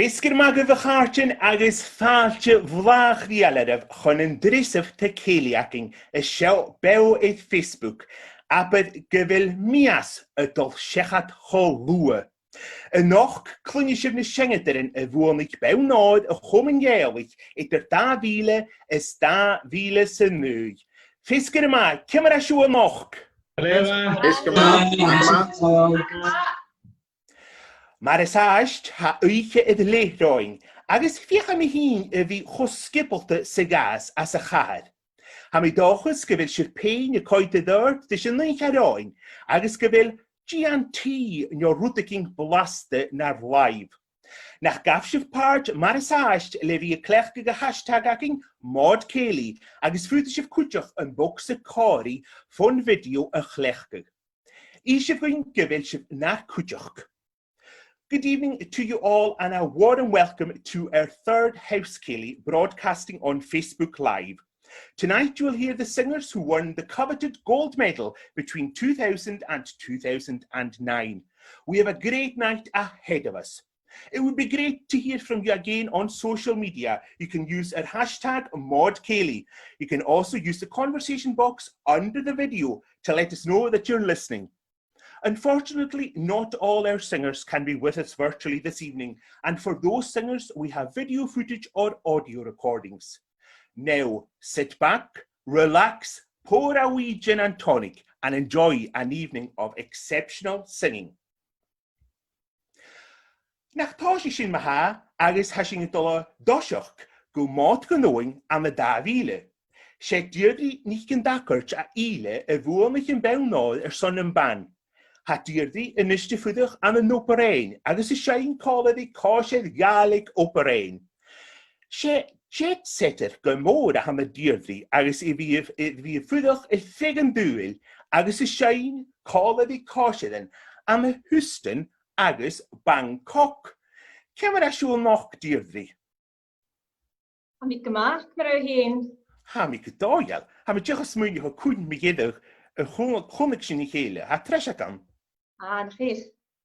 Fisgur mag y fychartyn agus ffailtio vlach rialeraf chon yn drisaf Taigh-cèilidh y siaw bew eith Facebook a bydd gyfil mias y dol siachat cholwa. Y noch clwynisif na seinneadairean y fwonich Buinn Òir y Chomuinn eadar 2000 ys 2009. Fisgur yma, cymra siw y noch? Fisgur yma. Mae'r esaist ha eiche idd leithroen, agos fiach am ei hun y fi chosgibolte sygas as y chahar. Ham ei dochus gyfil sy'r pein y coed y ddyrd dys yn leich aroen, agos gyfil GNT nio rwdyging blaste na'r laif. Nach gafsif part mae'r esaist le fi y clech gyda hashtag aging Mòd Gold Medallists, agos ffrwydysif cwtioch yn bocs y cori ffôn fideo y chlechgyg. Eisiau gwyn gyfil syf na'r cwtioch. Good evening to you all and a warm welcome to our third House Céilidh broadcasting on Facebook Live. Tonight you will hear the singers who won the coveted gold medal between 2000 and 2009. We have a great night ahead of us. It would be great to hear from you again on social media. You can use our hashtag MòdCéilidh. You can also use the conversation box under the video to let us know that you're listening. Unfortunately, not all our singers can be with us virtually this evening, and for those singers, we have video footage or audio recordings. Now, sit back, relax, pour a wee gin and tonic, and enjoy an evening of exceptional singing. Nach táis sin maha, agus hasing dola dosioch, go Mòd Gold am y 2000. Sé deirdre ní cyn dacart a ile y fwomich yn Buinn Òir son yn ban. Ha deirdre yn ystifwydwch am y noperain, agus y siain colad i cosiad gaelig operain. Sé jet setter gymor am y deirdre, agus i fi ffwydwch y ffig yn dwyl, agus y siain colad i cosiad am y hwstyn agus Bangkok. Cymar a siwl noch deirdre? Ha mi gymarch, mae'r hyn. Ha mi gydoial. Ha mi diolch ysmwyn i'ch cwyn mi gyda'r chwnig sy'n i cheile. Ha tres ac am? Na chi'r.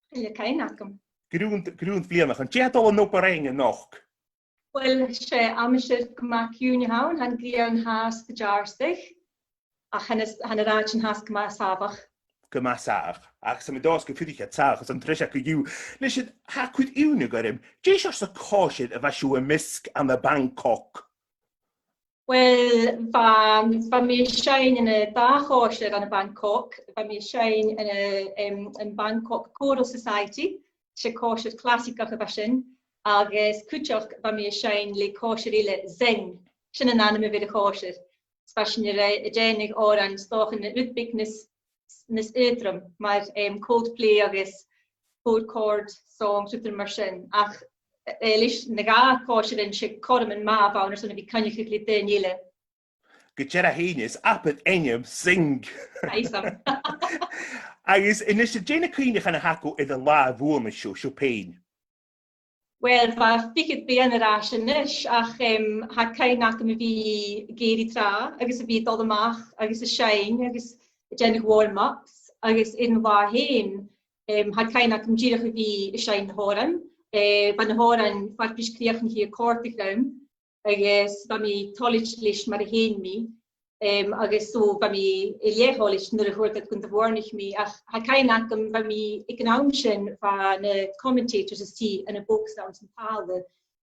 Chi'r cain acym. Grŵn fliamach. Ond diad ol yn opereng yn noch? Wel, se am eisiau gymarch yw'n hawn, han griawn has dy jarstig, a han yr ag yn has gymarch safach. Gyma sach, ac sy'n mynd os gyffydig at sach, os am tres ac yw. Lysyd, ha cwyd yw'n y gyrym, jes os y cosid y fasw y misg am y Bangkok? Wel, fa mi eisiau yn y da chosir yn y Bangkok, fa mi eisiau yn Bangkok Choral Society, se chosir clasigach y fasyn, agos cwtioch fa mi eisiau le chosir ile zing, sy'n yn anam y fydd y chosir. Sfasyn y genig oran stoch yn y rydbig nes eadram, mae'r Coldplay agos four chord song trwy'r myrsyn, ach Eilish na ga cosir yn sy'n corym yn ma fawn os yna fi cynnych i'ch lyd dyn ile. Gyda'r heinus, apad enyam sing. Aisam. Agos, yn ysyd, dyn y cynnych yn y haco iddo la fwom y sio pein? Wel, fa ffigyd fi yn yr as yn nish, ach ha cain ac am i fi geiri tra, agos y fi dod ymach, agos y shain, agos y genig warm-ups, agos un wa hen, ha cain ac am girach i fi y shain horan. Van horan farpis kriachen hier kortig raum, agus ba mi tolich lish mar heen mi, agus so ba mi elieholish nur hoort kun de warnig mi, ach ha kein akem ba mi economischen van commentators is die in a booksounds en taalde,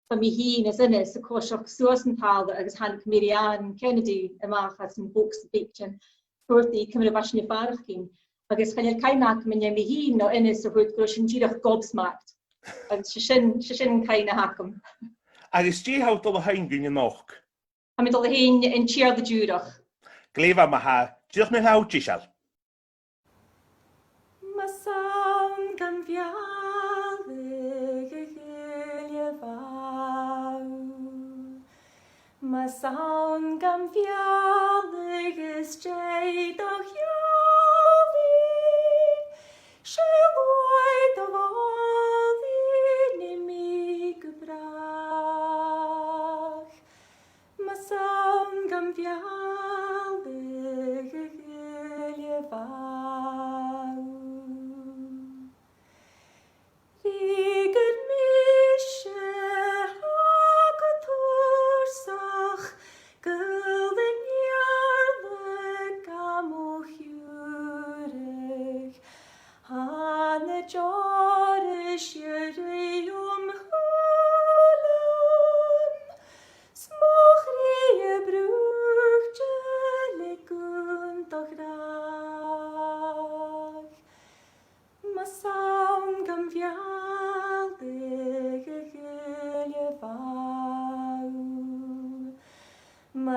ba mi heen is in is a koshok sourcen taalde, agus han Miriam Kennedy amach as een books bechen, hoort die kimmer wasje vaardig ging, agus kan er kein akem en mi heen no in is a hoort grosjen girach gobsmaakt. Agus sy'n cain a hacym. Agus di haw dol o hain gyn y noch? A mi dol o hain yn tiar dy dŵrach. Glefa ma ha, diolch mewn haw gisal. Ma sawn gan fialig y chylia faw. Ma sawn gan fialig ysdreid o'ch iofi. Sylwyd o fodd Sawn gan fialig y chylia faw. Rhig yr mission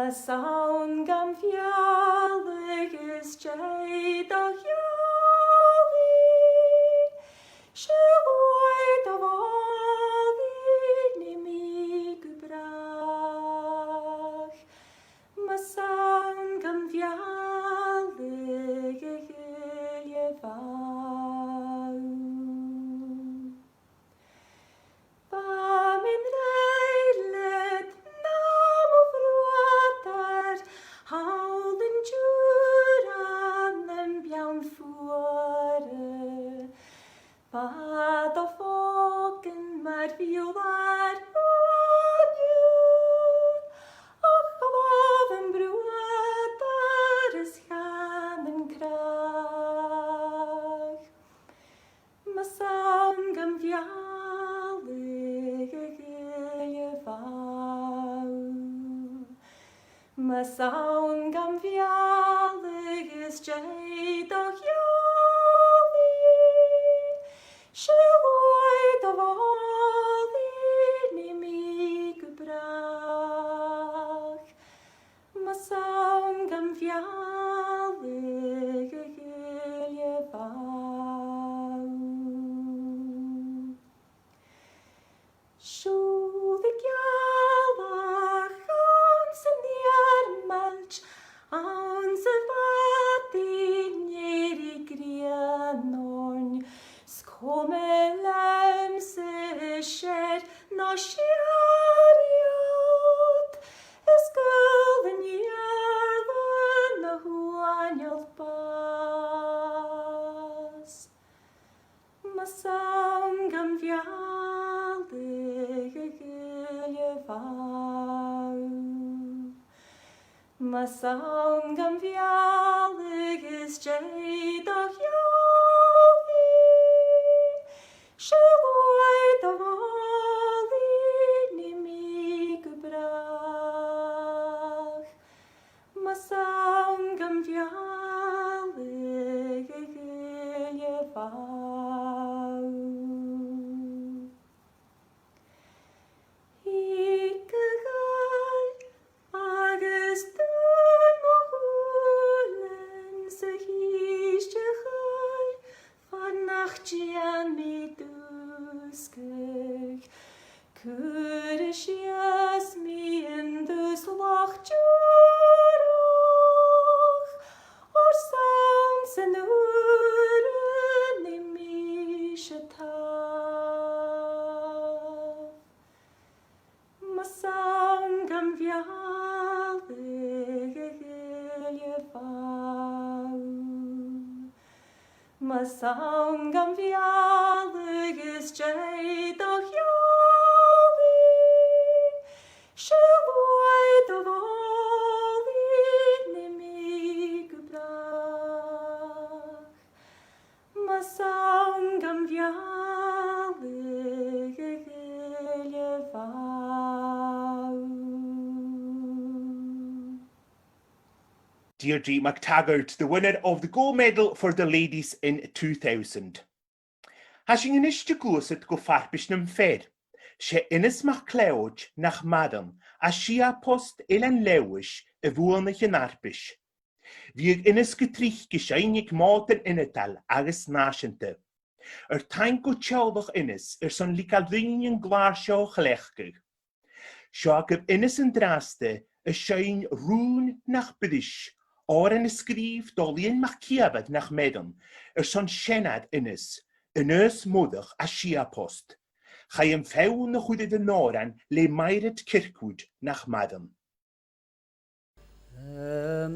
saun gam fialig is jay doch jali. Sheloi of all enemy gebrach. Ma saun gam fialig je vau. Bam in reilet nam of ruatar, haulen juran en bjaun fuare. Bad of foken mar violar oju, och loven bruatar is gaan en krach. Ma saun gam fialig je vau. Ma saun gam fialig is jay doch jali. Sheloi of all enemy gebrach. Ma saun gam fialig je vau. Shul galach ons in the armalch, ons vatin jeri grianorn, skomelem se shed no shariot, eskulden jarlen na huanyalt bas. Ma saun gam fialig je vau. Ma saun gam fialig is jay doch jali. Sheloi of all enemy gebrach. Ma saun gam fialig je vau. Ikegal agus dun mohulen se hischechal van nachtjian mit duskeg. Kurishjas mi in dus lachjuroch, or sounds en uren in mi shetaf. Ma saun gam fialig je vau. Ma saun gam fialig is jay doch jali. Sheloi of all enemy gebrach. Ma saun gam fialig je vau. Deirdre McTaggart, the winner of the gold medal for the ladies in 2000. Has sin inisiste gúsat go farpis nam fér, sé inis mach cléod nach madam a si a post ilan lewis bhuanach in arpis. Bhíag inis go trích go seinig mátan inatal agus náisianta. Tain go teoldach inis son líka ríon glár seo chléchgach. Seo go inis an drásta sein rún nach bidis, or an skrif dolíon mach ciabad nach medan son seinnead inis, Ynys modach a sia post. Chai yn fewn y chwyd y noran le mairet kirkwyd nach madam.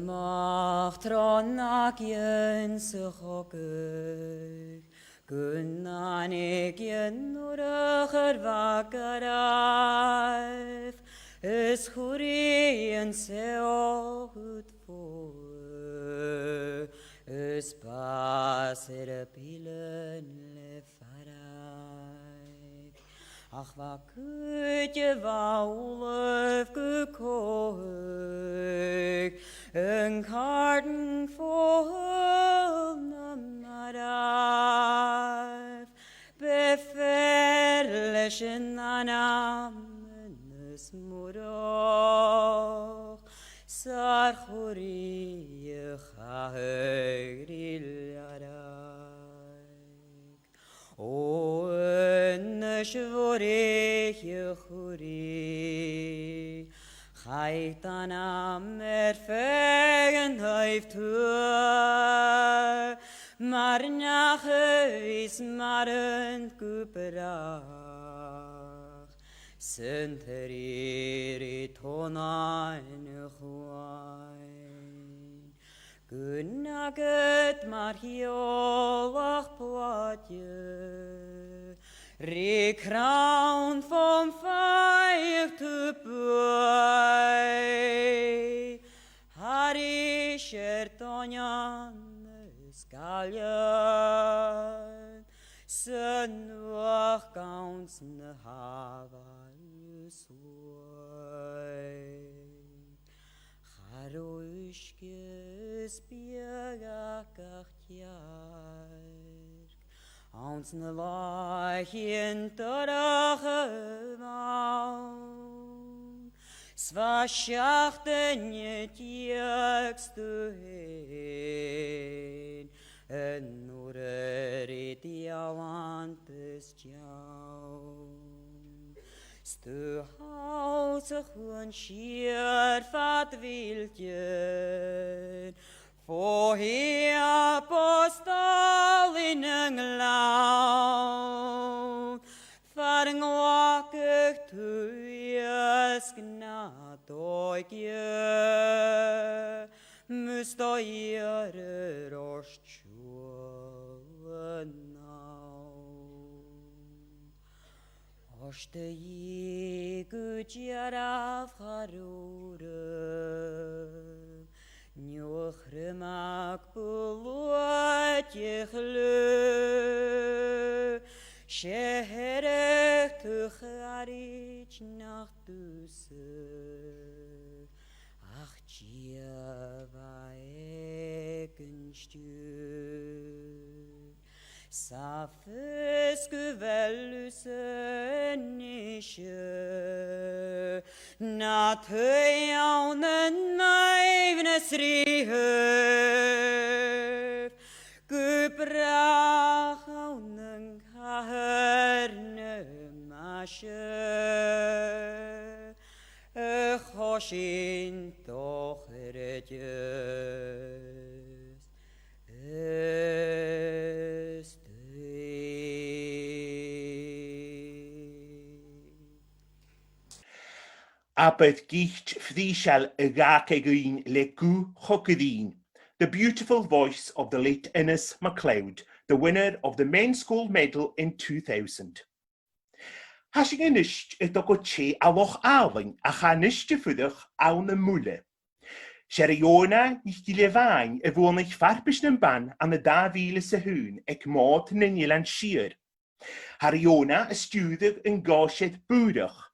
Mach tron ac yn sychogig, gynnan eg yn wrach yr fagaraf, ys chwri yn seohwyd fwy, ys bas y bilen le faraig. Ach va kutje vaulef gekoig, een karten vol namaraf, beferleschen anamenes murach, Sarchuri chahrilarak. O neshvorech churi. Chaitanam fegen heeft toe. Maar nachis maren kuperach. Senteriri tonain chwain. Gunnaget mar hiolach platje. Rekrown vom fire to boy. Hari shertonyan skaljan. Senwach gauns ne hava soy. Charoishkes biagakachjark. Ons ne lachien torachemau. Svashachten jetjekstu heen. En nurerit jawantes jou. Stu hausig hun schier vat wildjen. Vorher apostel in een lauw. Verngwakig tuies gnadoikje. Must o jere rost schuwen nou. Oste je gutjara farure. Njochremak belootje geluk. Sheherech te garich nach dusse. Ach, tjeva ekenstuur. Safes gewelluse nische. Na te jaunen naivnes rihef. Gebrach aunen kaherne masche. Choshin tocheretjes. Abed gicht frishal agakeguin leku chokedin. The beautiful voice of the late Innes MacLeod, the winner of the Men's Gold Medal in 2000. Hashing inisht it dogoche aloch alwing a chanisht fudach awn y mwle. Sheriona nicht levain e vonich farbischnen ban an the da vile se hun ek Mòd Nilan Shir. Hariona a studig in goshet budach.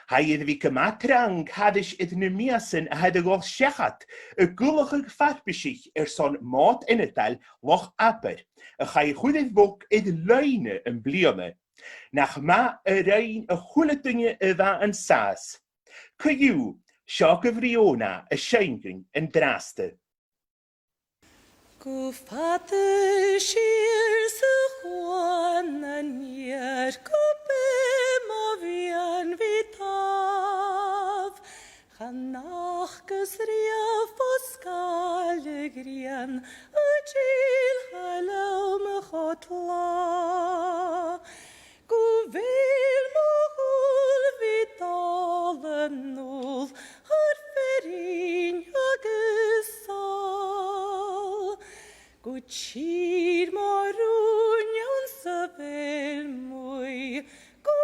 Haid vi kamatrang hadish idnumiasen hadigol shechat a gullig farbischich son Mòd Innetal loch aber. A chai goede wok id leine en blione. Nach ma rein a hulletinge eva en saas. Kuju, Shock of Riona, a shanging and draste. Gufate shir se Juan an yer kupe movian vitav. Chanach gesria foskale grian uchil halau mechotla. Guvel mogul vitalen nul har ferin agus sal. Guchir marun jan sabel mui gu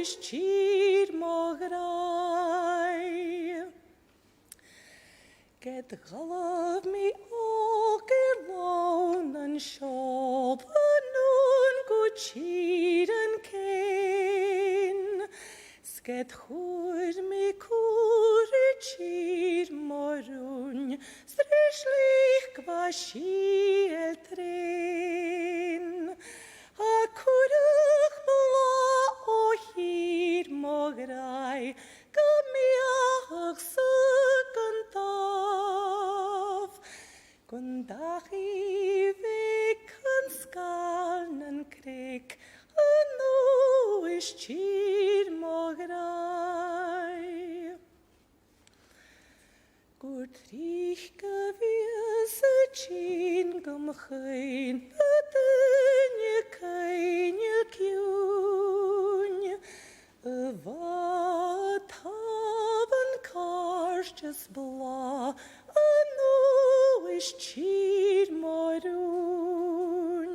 is chir mograi. Get galav mi oker lon an shop nun guchir an ken. Sket chur mi kure chir morun strishlich kwashi el tren. A kurach bla o hir mograi gamiach sur Gundachi vik an skaln an krik an no is chir mograi. Gut rich gewiss a chin gumchain a dynje keine kjun. A vat haven karstjes bla a no is chir morun.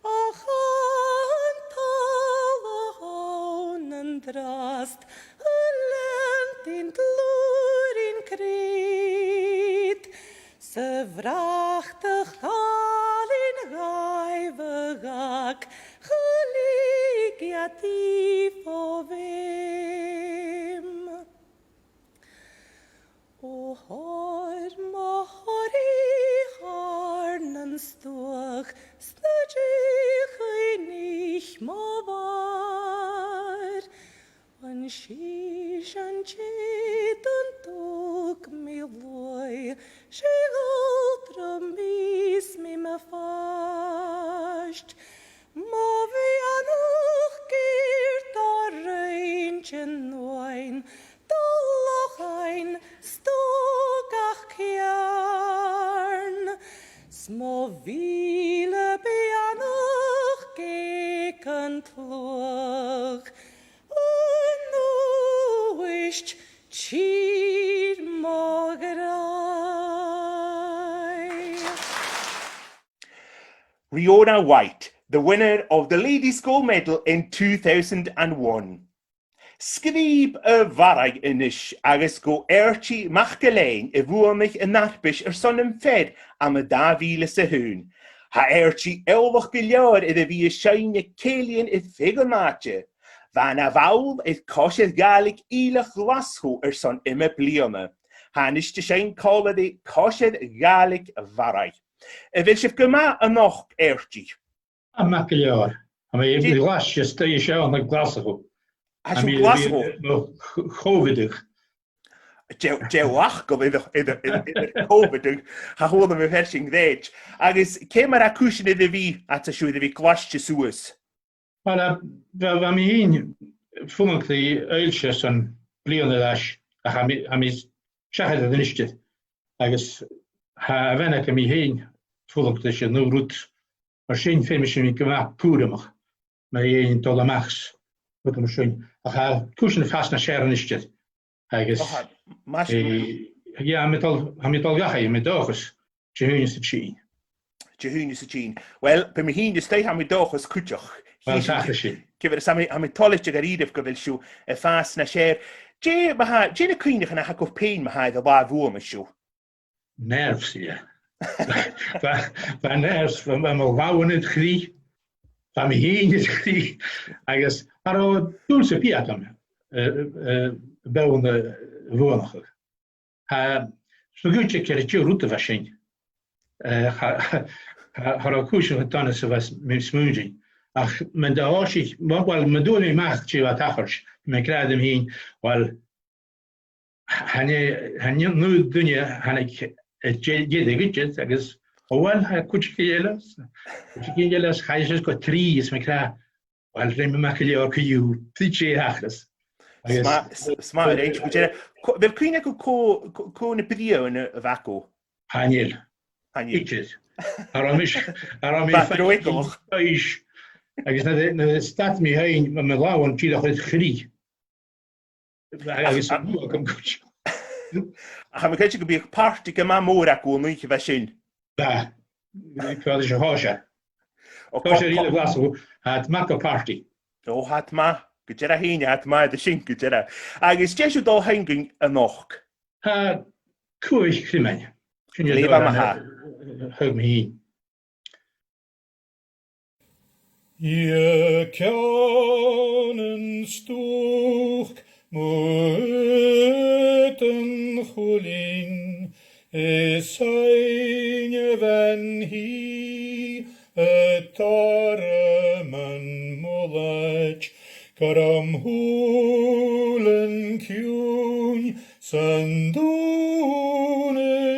Ach an tal a haun an drast a lent in glor in kreet. Se vrachtig gal in gaivegak gelijk ja die vim. O har ma hori harnen stoch snadjich nicht ma var. An shish an chet an tok mi loy shigol mis mi me fasht. Ma vi anoch girt a reintjen noin Dolloch ein stogach kjarn. Små vile beanoch geken tloch. No ist chir mograi. Riona White, the winner of the Ladies' Gold Medal in 2001. Sgríb y farag inis agus go airti machgalein bhuamich y narbish son yn fed am y 2001. Ha airti elwch gilyar iddo fi y siain y ceilian y ffigol matje. Van a fawl y cosiad gaelig ilach glasho son yma bliome. Ha nis dy siain colad y cosiad gaelig farag. Fel sif gyma y noch airti. Am mac gilyar. Am I glas just y siawn y glasho. Has you glasho? Chovidig. Jewach go in the COVID ha hol me versing deit. Agus kemer a cushion iddo vi at a shoe iddo vi glasje suas. Wel, fe mi un ffwmwch di eilsias yn blion y dash, a ha mi siachad ydyn nisgyd. Agus ha fenach am I hyn ffwmwch di sy'n nhw rwt ar sy'n ffilm sy'n mi gyma pŵr ymwch. Mae un dol amachs. Rwt am sy'n. A ha cwsyn y ffas na siar yn nisgyd. Agus ja, mi dol gachai, mi dochus. Jehunis y chyn. Jehunis y chyn. Wel, pe mi hyn ystau ham i dochus cwtioch. Wel, sach ysyn. Cyfer am i tolis ag ar idaf gyfel siw y ffas na siar. Je na cwynach yna hagwf pein ma ha iddo la fwm ysw. Nerfs, ie. Fa nerfs, fa malfawn yn chri. Fa mi hyn yn chri. Agus, ar o dŵl sy'n piad am bewn y fwynach. So gwyd che cer y tiw rwt y fasyn. Har o cwysyn y donas y fas mewn smwngin. Ach, mae'n da osig, wel, mae'n dod i'n mach tiw at achors. Mae'n cread am hyn, wel, hannu nhw dwynia, hannu gedig gydget, agos, o wel, cwtsi gyelas. Cwtsi gyelas, chais go tris, mae'n cread, wel, rhaid mae'n macili o'r cyw, titsi achos. Smart age. Fel cwyn ac o yn y byddio yn y faco? Haniel. Ichyd. Ar o'n Bathroegolch. Agus na stat mi hyn, mae'n law yn tîd o'ch chri. Agus yn mwag am gwch. A mae'n cael gwybod party gyma môr ac o'n mwych i fasyn? Da. Cwad eisiau hosia. Hosia rili glas o, had mac o party. O, had ma. Gydera hyn, had ma dy sy'n gydera. Agus jesio dol hyngyng y noch? Cwych crimen. Lefa ma ha. Hwg mi hyn. Je kjanen stoch mot en cholin seinneadairean hi tarman molach karam hulen kjun sandone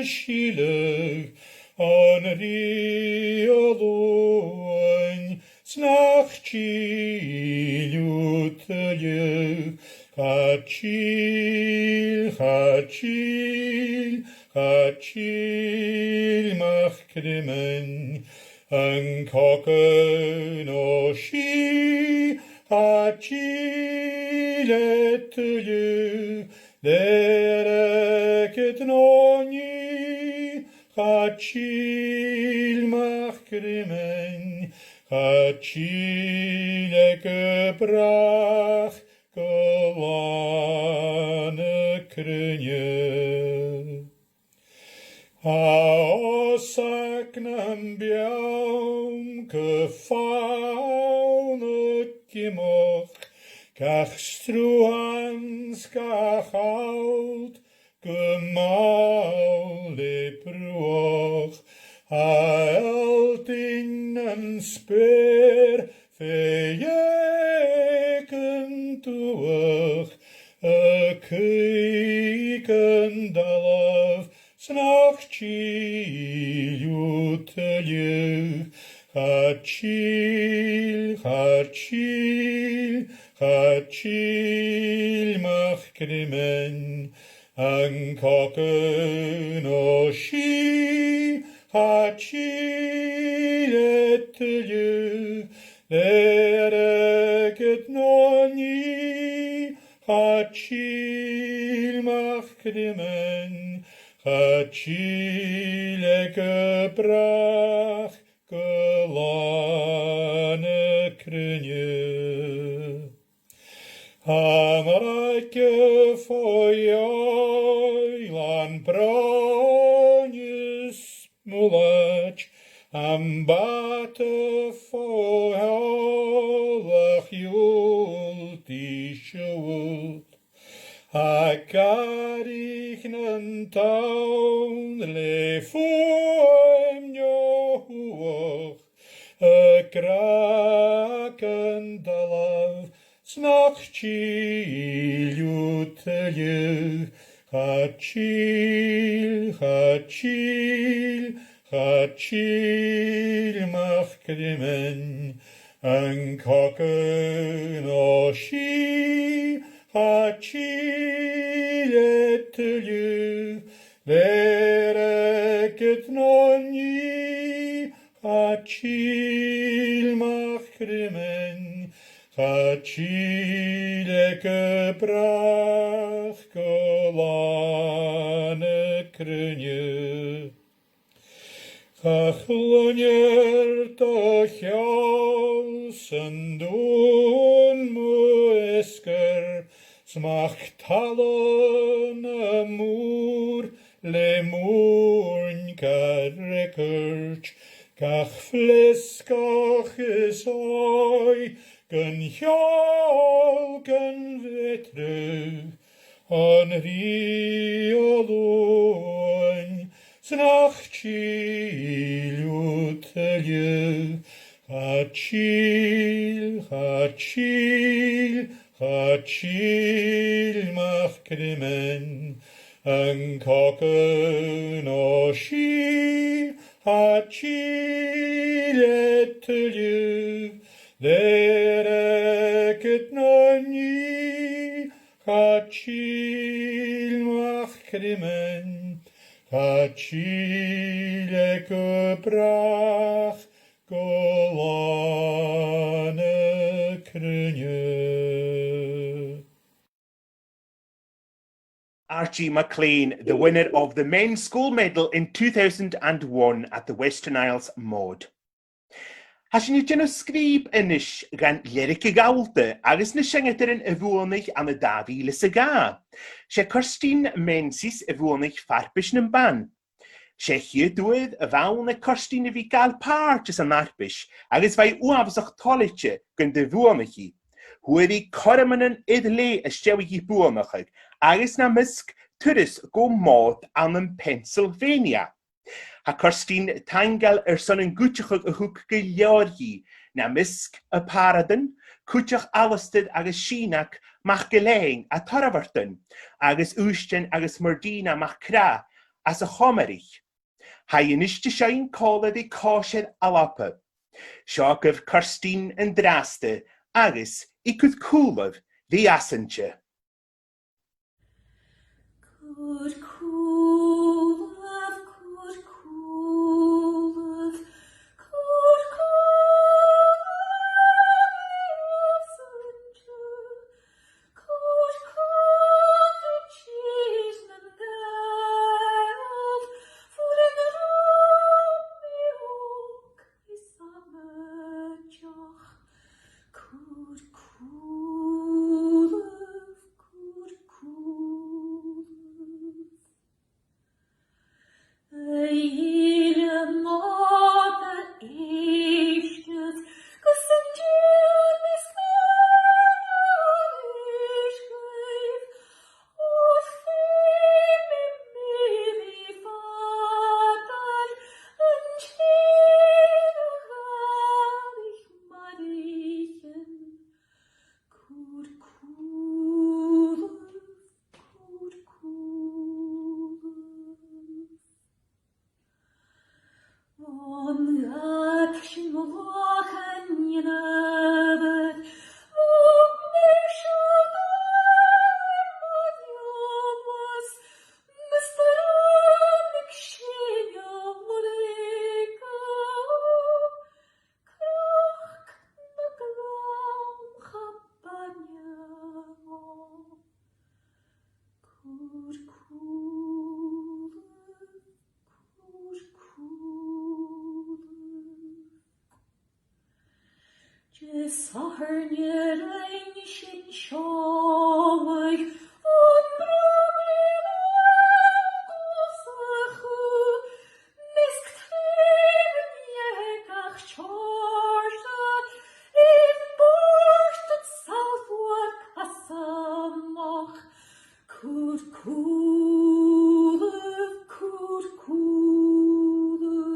schileg an riolúin, snach tíliú tuliú, Chatíl, chatíl, chatíl mach crimen, an cocan o sí, chatíl etuliú, derek noni, chatíl mach crimen, chatíl brach, Golane krynje. Osak nam biaum gefaune kimoch, kach struans kach out, gemaule pruoch, eltin en speer, Feyeken tuach, keiken dalav, snach chíliú tuliú, chatíl, chatíl, chatíl mach crimen, an cocan o sí, chatíl etuliú, Dereket noni, chatíl mach crimen, chatíl brach, golane krynje. Amrake foioi lan bronis mulach, Ambate fohalach yulti shult, Akarich nan taun le foem yohuach, Kraken dalav, snach chíliú tuliú, chatíl, chatíl, chatíl mach crimen, an cocan o sí, chatíl etuliú, dereket noni, chatíl mach crimen, chatíl brach, golane krynje. Chachlonier to chios en doen muesker, smach talon amour, le moorn karrekert, kach fleskach is oi, gan hjal gan vetru, an riolúin, snach chíliú tuliú, chatíl, chatíl, chatíl mach crimen, an cocan o sí, chatíl etuliú, dereket noni, chatíl mach crimen, chatíl brach, golane krynje. Archie MacLean, the winner of the Men's Gold Medal in 2001 at the Western Isles Mòd. Has ni dyn o sgrib ynish gan lyric y gawlde, agos na seinneadairean y fwonich am y dafi lys y ga. Se Kirstine mensis y fwonich farbish yn ban. Se hydwydd y fawn y Kirstine y fi gael parches yn arbish, agos fai uafsach tolitche gan dy fwonich i. Hwyr i coraman yn idle y stewi i bwonach, agos na mysg turys go Mòd am yn Pennsylvania. Ha Kirstine tangal son yn gwtchach y hwg gyliorgi, na mysg y paradan, cwtchach alastyd agos sinach mach gyleing a torafartyn, agos wystyn agos mordina mach cra as y chomerich. Ha yniste sioin colad I cóisiad alapa. Seo gyf Kirstine yn draste, agus I cwth cwlaf ddi asantje. Good cool love, good cool love, good cool love, good cool the cheese and girl, for in the room is summer joch. Good cool love, good cool love. Hele Mòd Gold Medallists, seinneadairean sin Chomuinn, on bromelain gosachu, misc tréimhneag ach Georgia, in bort and southward casamach. Good cool love, good cool love.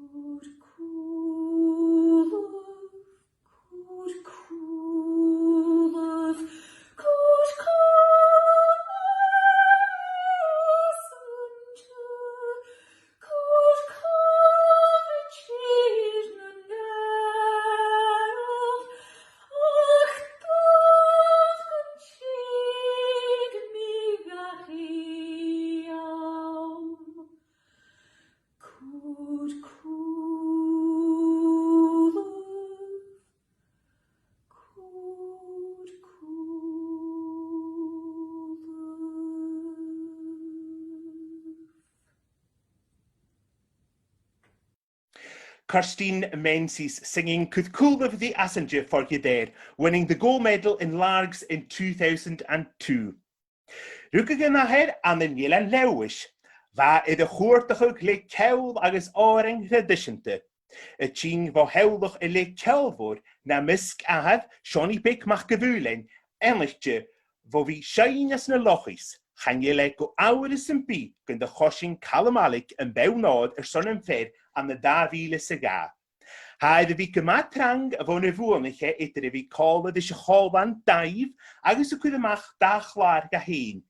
Mhòid Kirstine Menzies singing Could Cool of the Assenger for Eadar, winning the gold medal in Largs in 2002. Rúcaige nachir an the Nílan Lewish, va I the chuirteach le ceol agus áring tradiisianta. Y tín vo heulach I le ceolvor na misc ahad Seánie Bic mach gavúlein, enlichte vo vi shainas na lochis, change le go áris yn bí gyn de chosin calamalik yn Buinn Òir son yn fer an na 2000 syga. Haid y fi gymatrang a fo na fwrniche edrych fi cola ddys y cholwan daif agos y cwydymach da chlar ga hyn.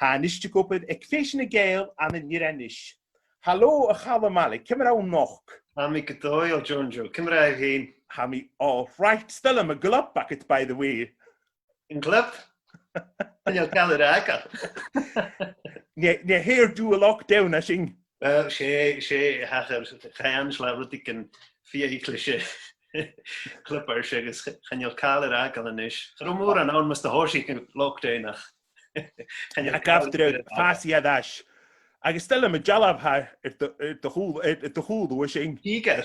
Ha nisht y gwybod y cfeisyn y gael an y nirenish. Halo y calamalik, cymra o noch. Ha mi gydoi o Jonjo, cymra eich hyn. Ha mi, oh, right, still am a glub bucket by the way. Yn glub? Yn yw'n cael yr aga. Ne here do a lockdown a syng. Wel, sé hachar chan slawr dik yn fia I clishe clipper agus chan yw'n cael yr aga yn ish. Rwmwr an awn mas da horsi can lockdown ach. Ac after fasi a dash. Agus still am a jalab ha at the hul was syng. Diger.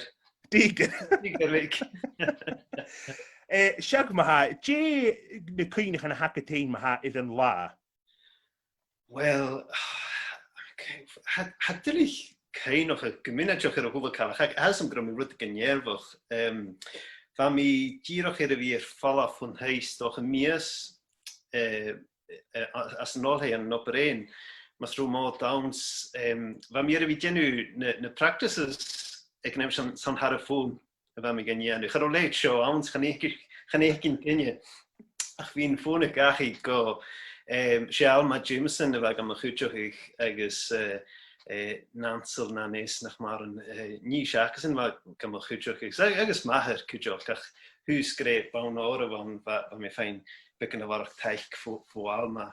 Diger. Diger week. Siag maha, je na cwynach yn hacatain maha idd yn la? Wel, had dylich cain of a gymunedioch ar y hwbl cael, ac as am grym i rwyd gan nerfoch, fa mi giroch ar y fi'r falaf hwn heis doch y mias as yn ôl hei yn oper ein, mas rw Mòd Downs, fa mi ar y fi genw na practices ag nefn san har y ffôn, fa mi gan ianw. Char o leid sio, awns chan eich gyn gynnu, ach fi'n ffôn y gach i go, si Alma Jameson y fag am y chwtioch i'ch agos nansel na nes nach mar yn ni siacas yn fag am y chwtioch i'ch, agos maher chwtioch, ach hwys grep Buinn Òir fa mi ffain byg yn y farach taich fo Alma.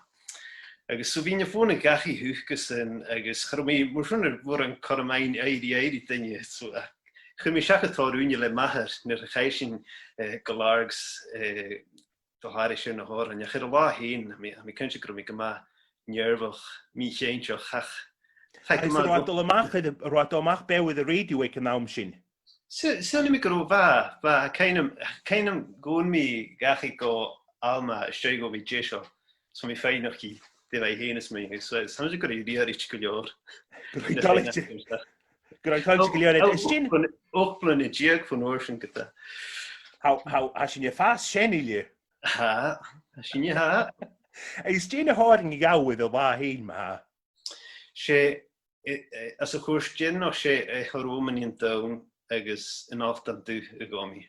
Agus so fi'n y ffôn y gach i hwchgys yn, agos charw mi mwysyn fwr yn cormain eiri dynnu, so chym i siacas tor yw'n le maher, nyr chaisyn golargs dohar eisiau na hor, yn iachyd o la hyn, a mi cynsio grwm i gyma nerfoch mi cheinsio chach. Ys rwad o mach bewydd y radio eich yn awm sy'n? Sy'n mi grw fa, cainam gwn mi gach i go Alma ysio go fi jesio, so mi ffain o'ch chi, dy fai hen ys mi, so sy'n mi grw i riar eich gylior. Gwrwyd toleg gylior ed ysdyn? Och blyn i diag fwn o'r sy'n gyda. Ha sy'n y ffas sien i li? Ha, sy'n i ha. Ysdyn y horing i gawydd o la hyn ma ha? Se, as y chwrs gyn o se chorwm yn un dawn agos yn oftan dw y gomi.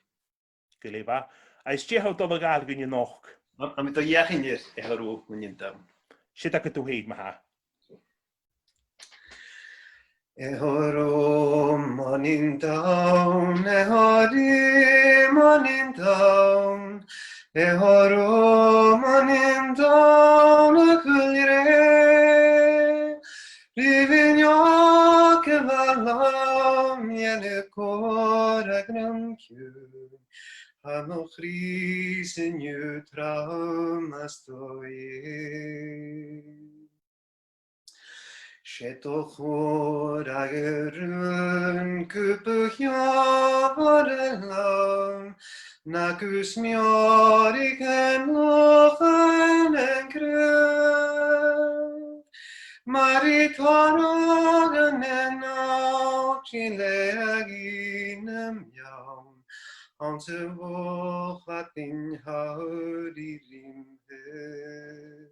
Gyle fa. A ysdyn hawdd o gael gyn i noch? A mi do iach yn i'r chorwm yn un dawn. Sut ac ydw hyd ma ha? Chorwm yn un dawn, chorwm yn un dawn, chorwm yn un dawn y chwilire. Rifin ioc y falam yn y cor ag nam cwn, am o chris yn yw tram astoi. Set o chor ag yrwn cwbwch iafar y lam, nag ws mior i gynloch yn gref. Mari torog yn enw ti'n leag un am iawn, ond y foch at fi'n hawdd i rimhedd.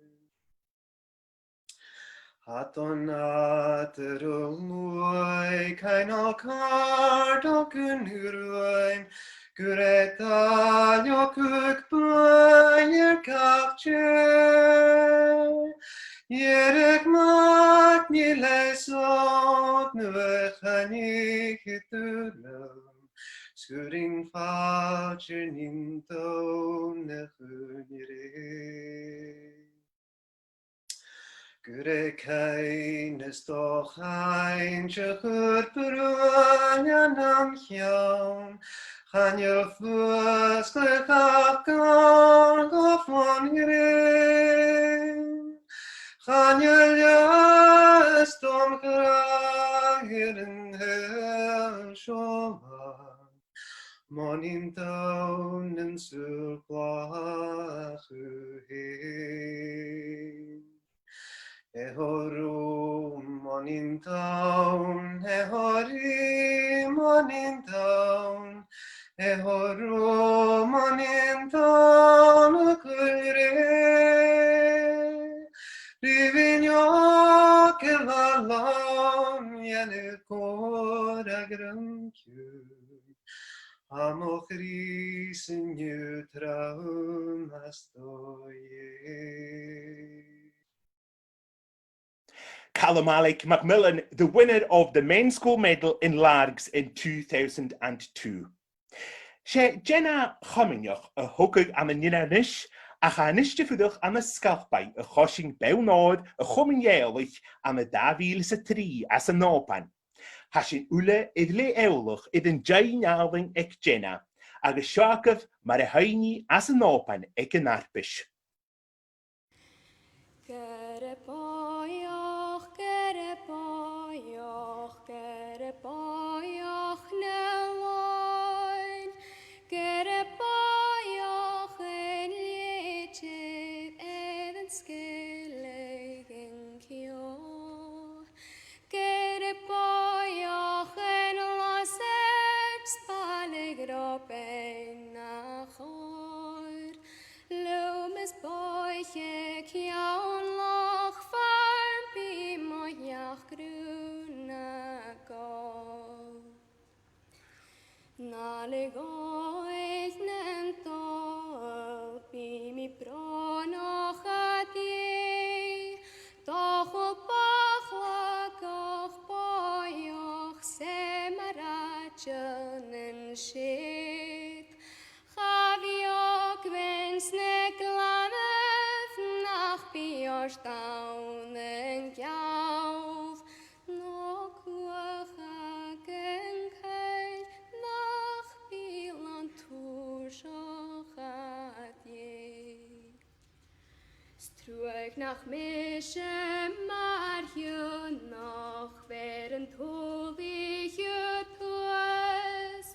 At o'n at yr olwy, cain o card o gynhyrwain, gwredal o cwgbain i'r gafche. Iereg mat ni leisod nu echanig hydrlam, sgwrin fadr ni'n dawn echwn i'r Gwre cain ysdoch ein siachwr brwyn am llawn, chan yw ffwys glech ach gan goffon greu. Chan yw ysdom grair yn hyl sioman, mon i'n dawn yn sŵl glach yw hyn. Ehorwm mon i'n dawn, ehorim mon i'n dawn, ehorwm mon i'n dawn y gwylre. Rifin ioc y falam yn y cor ag rymcwn, am o chris yn yw trawn astoi. Callum Alec Macmillan, the winner of the Men's Gold Medal in Largs in 2002. She Jenna Chomuinn a hogig am yn ynanish, a cha nistifwydwch am y sgalpau y chosing Buinn Òir a Chomuinn am y 2003 as y nopan. Hasyn ule idle ewlwch idyn jain alwyn ec Jenna, ag y siacaf mar y haini as y nopan ec yn arbish. Gere boioch neloin, gere boioch yn lietib edyn sgelig yn cio. iawn yn giawf, no cwch ac yn cael, nach bilan tŵsioch at ie. Strwyg nach misje maar je nog weer een tolie je toes.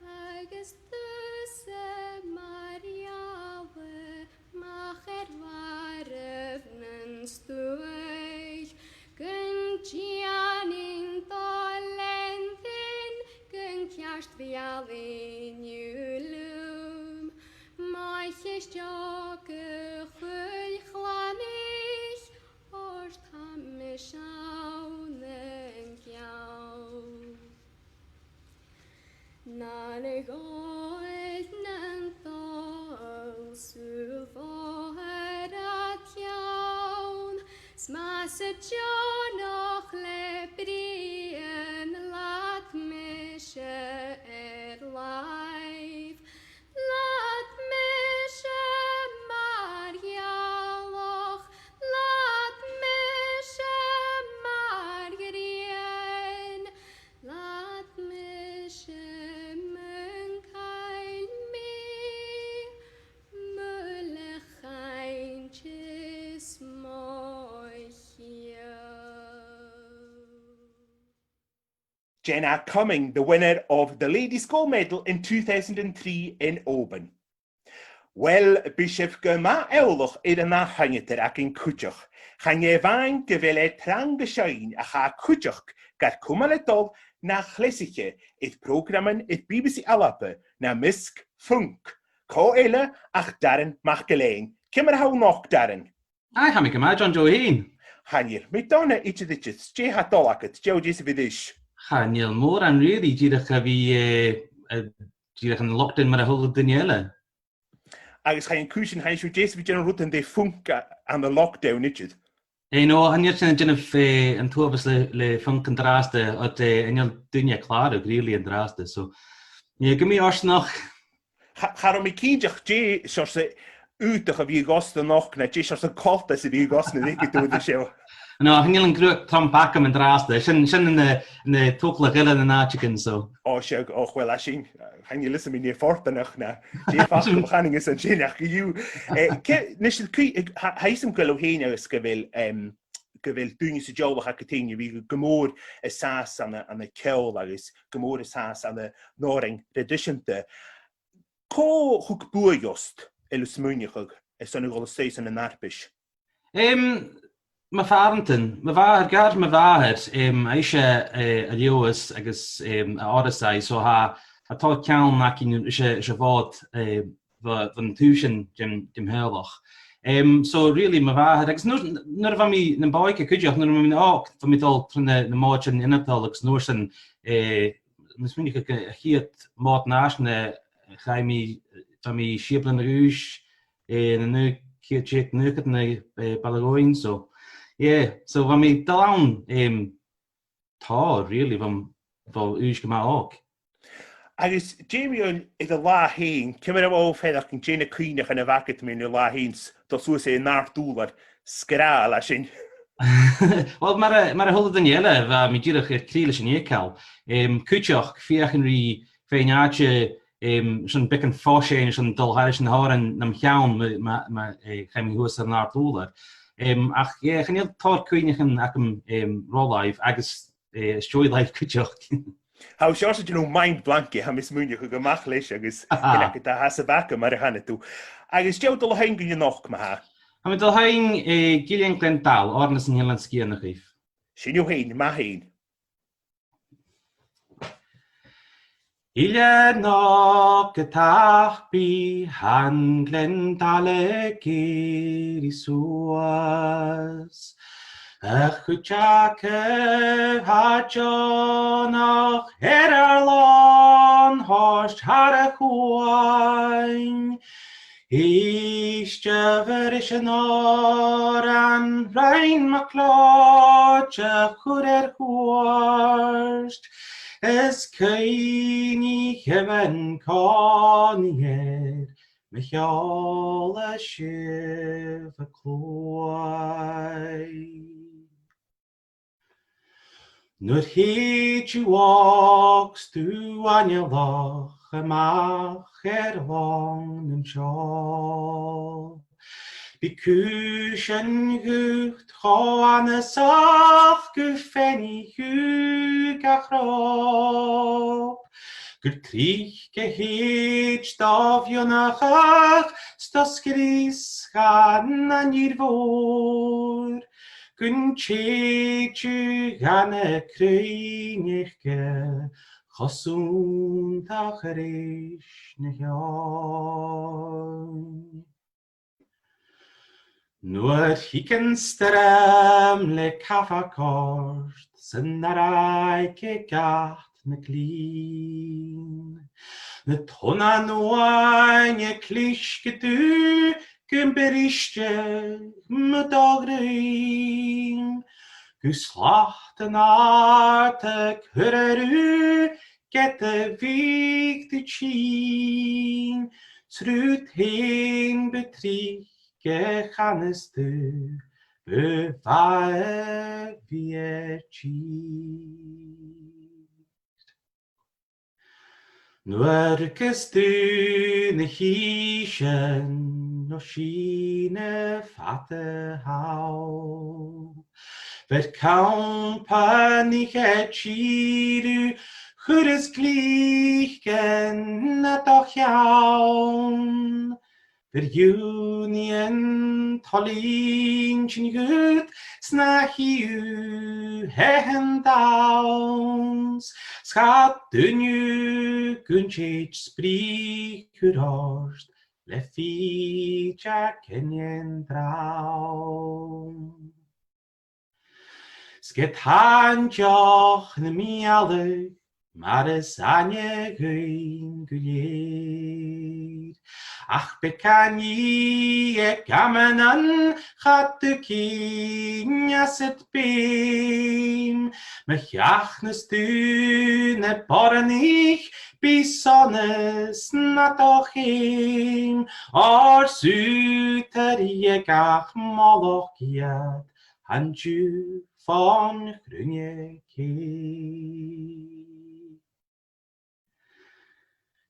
Agus tusse Mariawe mach warf nen stuig. Gyn Gianin dolenthin, gyn kjast vi alin julum. Maich is joge chwyl chlanich, o'r tam y siawn yn giaw. Na'n y goedd na'n ddol, sŵl fo'r at iawn, smas y John o'ch lebri yn lat mysio laif. Lat mysio Marialoch, lat mysio Margarien, lat mysio myncael mi, mylechain chys moechio. Jenna Cumming, the winner of the Ladies' Gold Medal in 2003 in Oban. Wel, Bishop gyma ewlwch i'r yna hyngyter ac yn cwtioch. Chan efain gyfele trang gysioen a cha cwtioch gar cwmaledol na chlesiche idd programen idd BBC Alabe na misg ffwnc. Co ele ach Darren mach gelein. Cymr haw noch Darren. Ai, ham ik yma, John Joe hyn. Hanir, mi donna each of the chits, je hat dolaket, jo jys fydd ish. Chanil môr an really, dyrach a fi, dyrach yn locked in mar a hwlwyd Daniela. Agus cha'n cwysyn hain siw jys fydd yn rwt yn de ffwnc am y lockdown ichyd. No, hanir sy'n dynaf yn twabas le ffwnc yn draste, od enil dynia clarog, really yn draste. So, gymi ors noch. Charo mi cynjach je, siwrs y ydych a fi gost yn noch, na je siwrs y colta sydd fi gost yn ddeg i dod y siw. No, hangil yn grwg trom bacam yn draste. Sy'n yn y tocla gila yn nachigan, so. Siw, wel, a sy'n, hangil ysyn mi ni ffort yn ych na. Je ffasg yn channing ysyn sy'n ach yw. Nes ydych haisym gwylw hyn ys gyfel dwi'n sy'n jolwch ac ytyn fi gymor y sas an y ceol agos gymor y sas an y noring redisiynta. Co hwg bwy jost elws mwynioch ag ysyn y gol y seis yn y narbish? Mae farantyn, mae fahad, eisiau y liwys agos orsau, so ha tod cawn ac yn eisiau fod fy'n tŵsyn dim hyrloch. So really, mae fahad, agos nwr fa mi yn boic a cwydioch, nwr fa mi fa mi dol trwy'n y mod yn unatol, agos nwr sy'n, nes mynd i'ch hyd mod nas na chai mi, fa mi sieblen yr ywys, na nhw cyd nŵgyd na balagoin, so. Yeah, so fa mi dalawn tor, really, fa ywys gyma og. Agus, Jamie o'n iddo la hyn, cymryd am o ffedd ac yn Jane Cwynach yn y facet mi yn y la hyn, dos wrth e'n nar dŵlar sgral a sy'n. Wel, mae'r hwlyd yn iela, fa mi dirach i'r cril sy'n ei cael. Cwtioch, fiach yn rhi fe'n ache, sy'n bec yn ffosien, sy'n dylharis yn horan nam llawn, mae chym hwys ar nar dŵlar. Ach, ie, chynnyl tor Cwynach yn ac yn rolaif, agos strwy laif cwtioch. Haw siwrs ydyn nhw'n mind blanci ham is mwynioch o gymach leis agos yna gyda has y bac yma ar y hanner dw. Agos diaw dyl hain gynnu noch ma ha? Am dyl hain gilian glendal, ornas yn hylan sgian o'ch eif. Sy'n yw hain, ma hain? Ila no getach bi han glendale geir I suas. Chwtioch ha Johnoch erlon host har y chwain. Eistafyr eisiau noran rhain ma clod a chwr chwarst. Ys cain I chyfen conier Michael a shiv a cloi. Nur heed you walks to anya loch amach long and shawl. Bikuschen gucht cho an a sach gufenni hu gachrop. Gur trich geheed stav jonachach stas gris gan an nirvor. Gun chechu gan a kreinigke chosun tacherish nehjon. Nur hiken stram le kafakort sen naraike gat na klin. Na tona noaine klischke du gymberischte medagrin. Geslachten artig hurru get de wieg de chin. Srut heen betrieg gegannes du bewaar Nuerkes du ne hischen no schiene vater hau. Ver kaum panik chiru chures glichen na doch jaun. Ver union tallin chin gut snahiu hehen downs. Skat dunju gunchich sprikur horst le fija kenjen traum. Sket hanjoch na mialu mares anje guin gulier. Ach bekani e gamenan chatte kinjas et beam. Mech jachnes du ne bornich bis sonnes na doch im. Or suter je gach moloch giat hanju von grunje ki.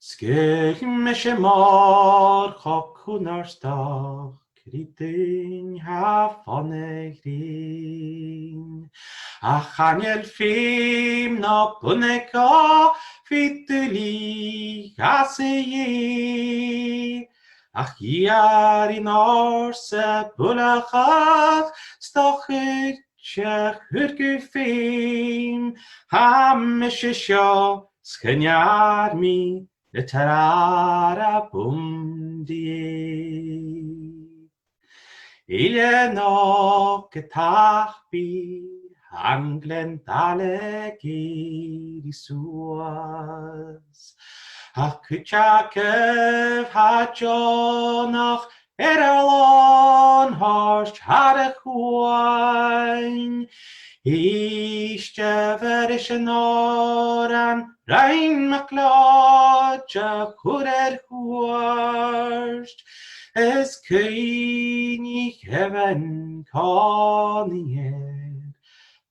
Skeg mische mor chokunarstach kritin ha vonne grin. Ach anjel fim na buneka fituli gaseye. Ach jaar in orse bulachach stochit chech hurgefim. Ha mische sho skanyar mi le tarara bumdi. Ile no getachbi hanglen dale girisuas. Ach kuchakev hajonach eralon harsh harechuain. Ishte verischen oran rein maklodja churer huarst. Es könig heaven konier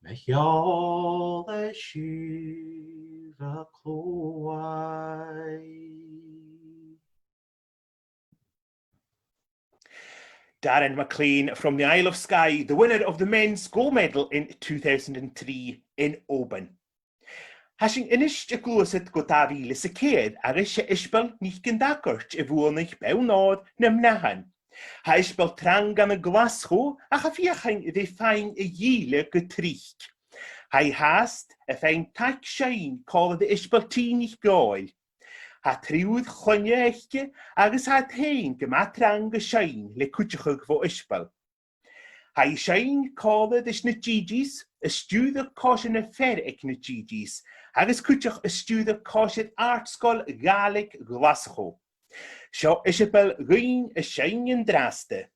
mech jole shiva kloai. Darren McLean from the Isle of Skye, the winner of the men's gold medal in 2003 in Oban. Hashing inisht y glwysyd go Davi Lysycead agus se isbel nich gyndagwrt y fwynnych bewnod nymnahan. Ha isbel trang gan y glasgo a chafiachang y fain y gile gytrich. Ha hast y fain Taigh-cèilidh colydd y isbel tînich goel. Ha triwyd chonye eichge agus ha tein gymatrang y sein le cwtchwg fo isbel. Ha I sein colydd ys na gigis, ystwyd y cosyn y fer ec na gigis, agus cwtchwg ystwyd y cosyn artsgol galig glasgo. Sio isbel gyn y sein yn draste.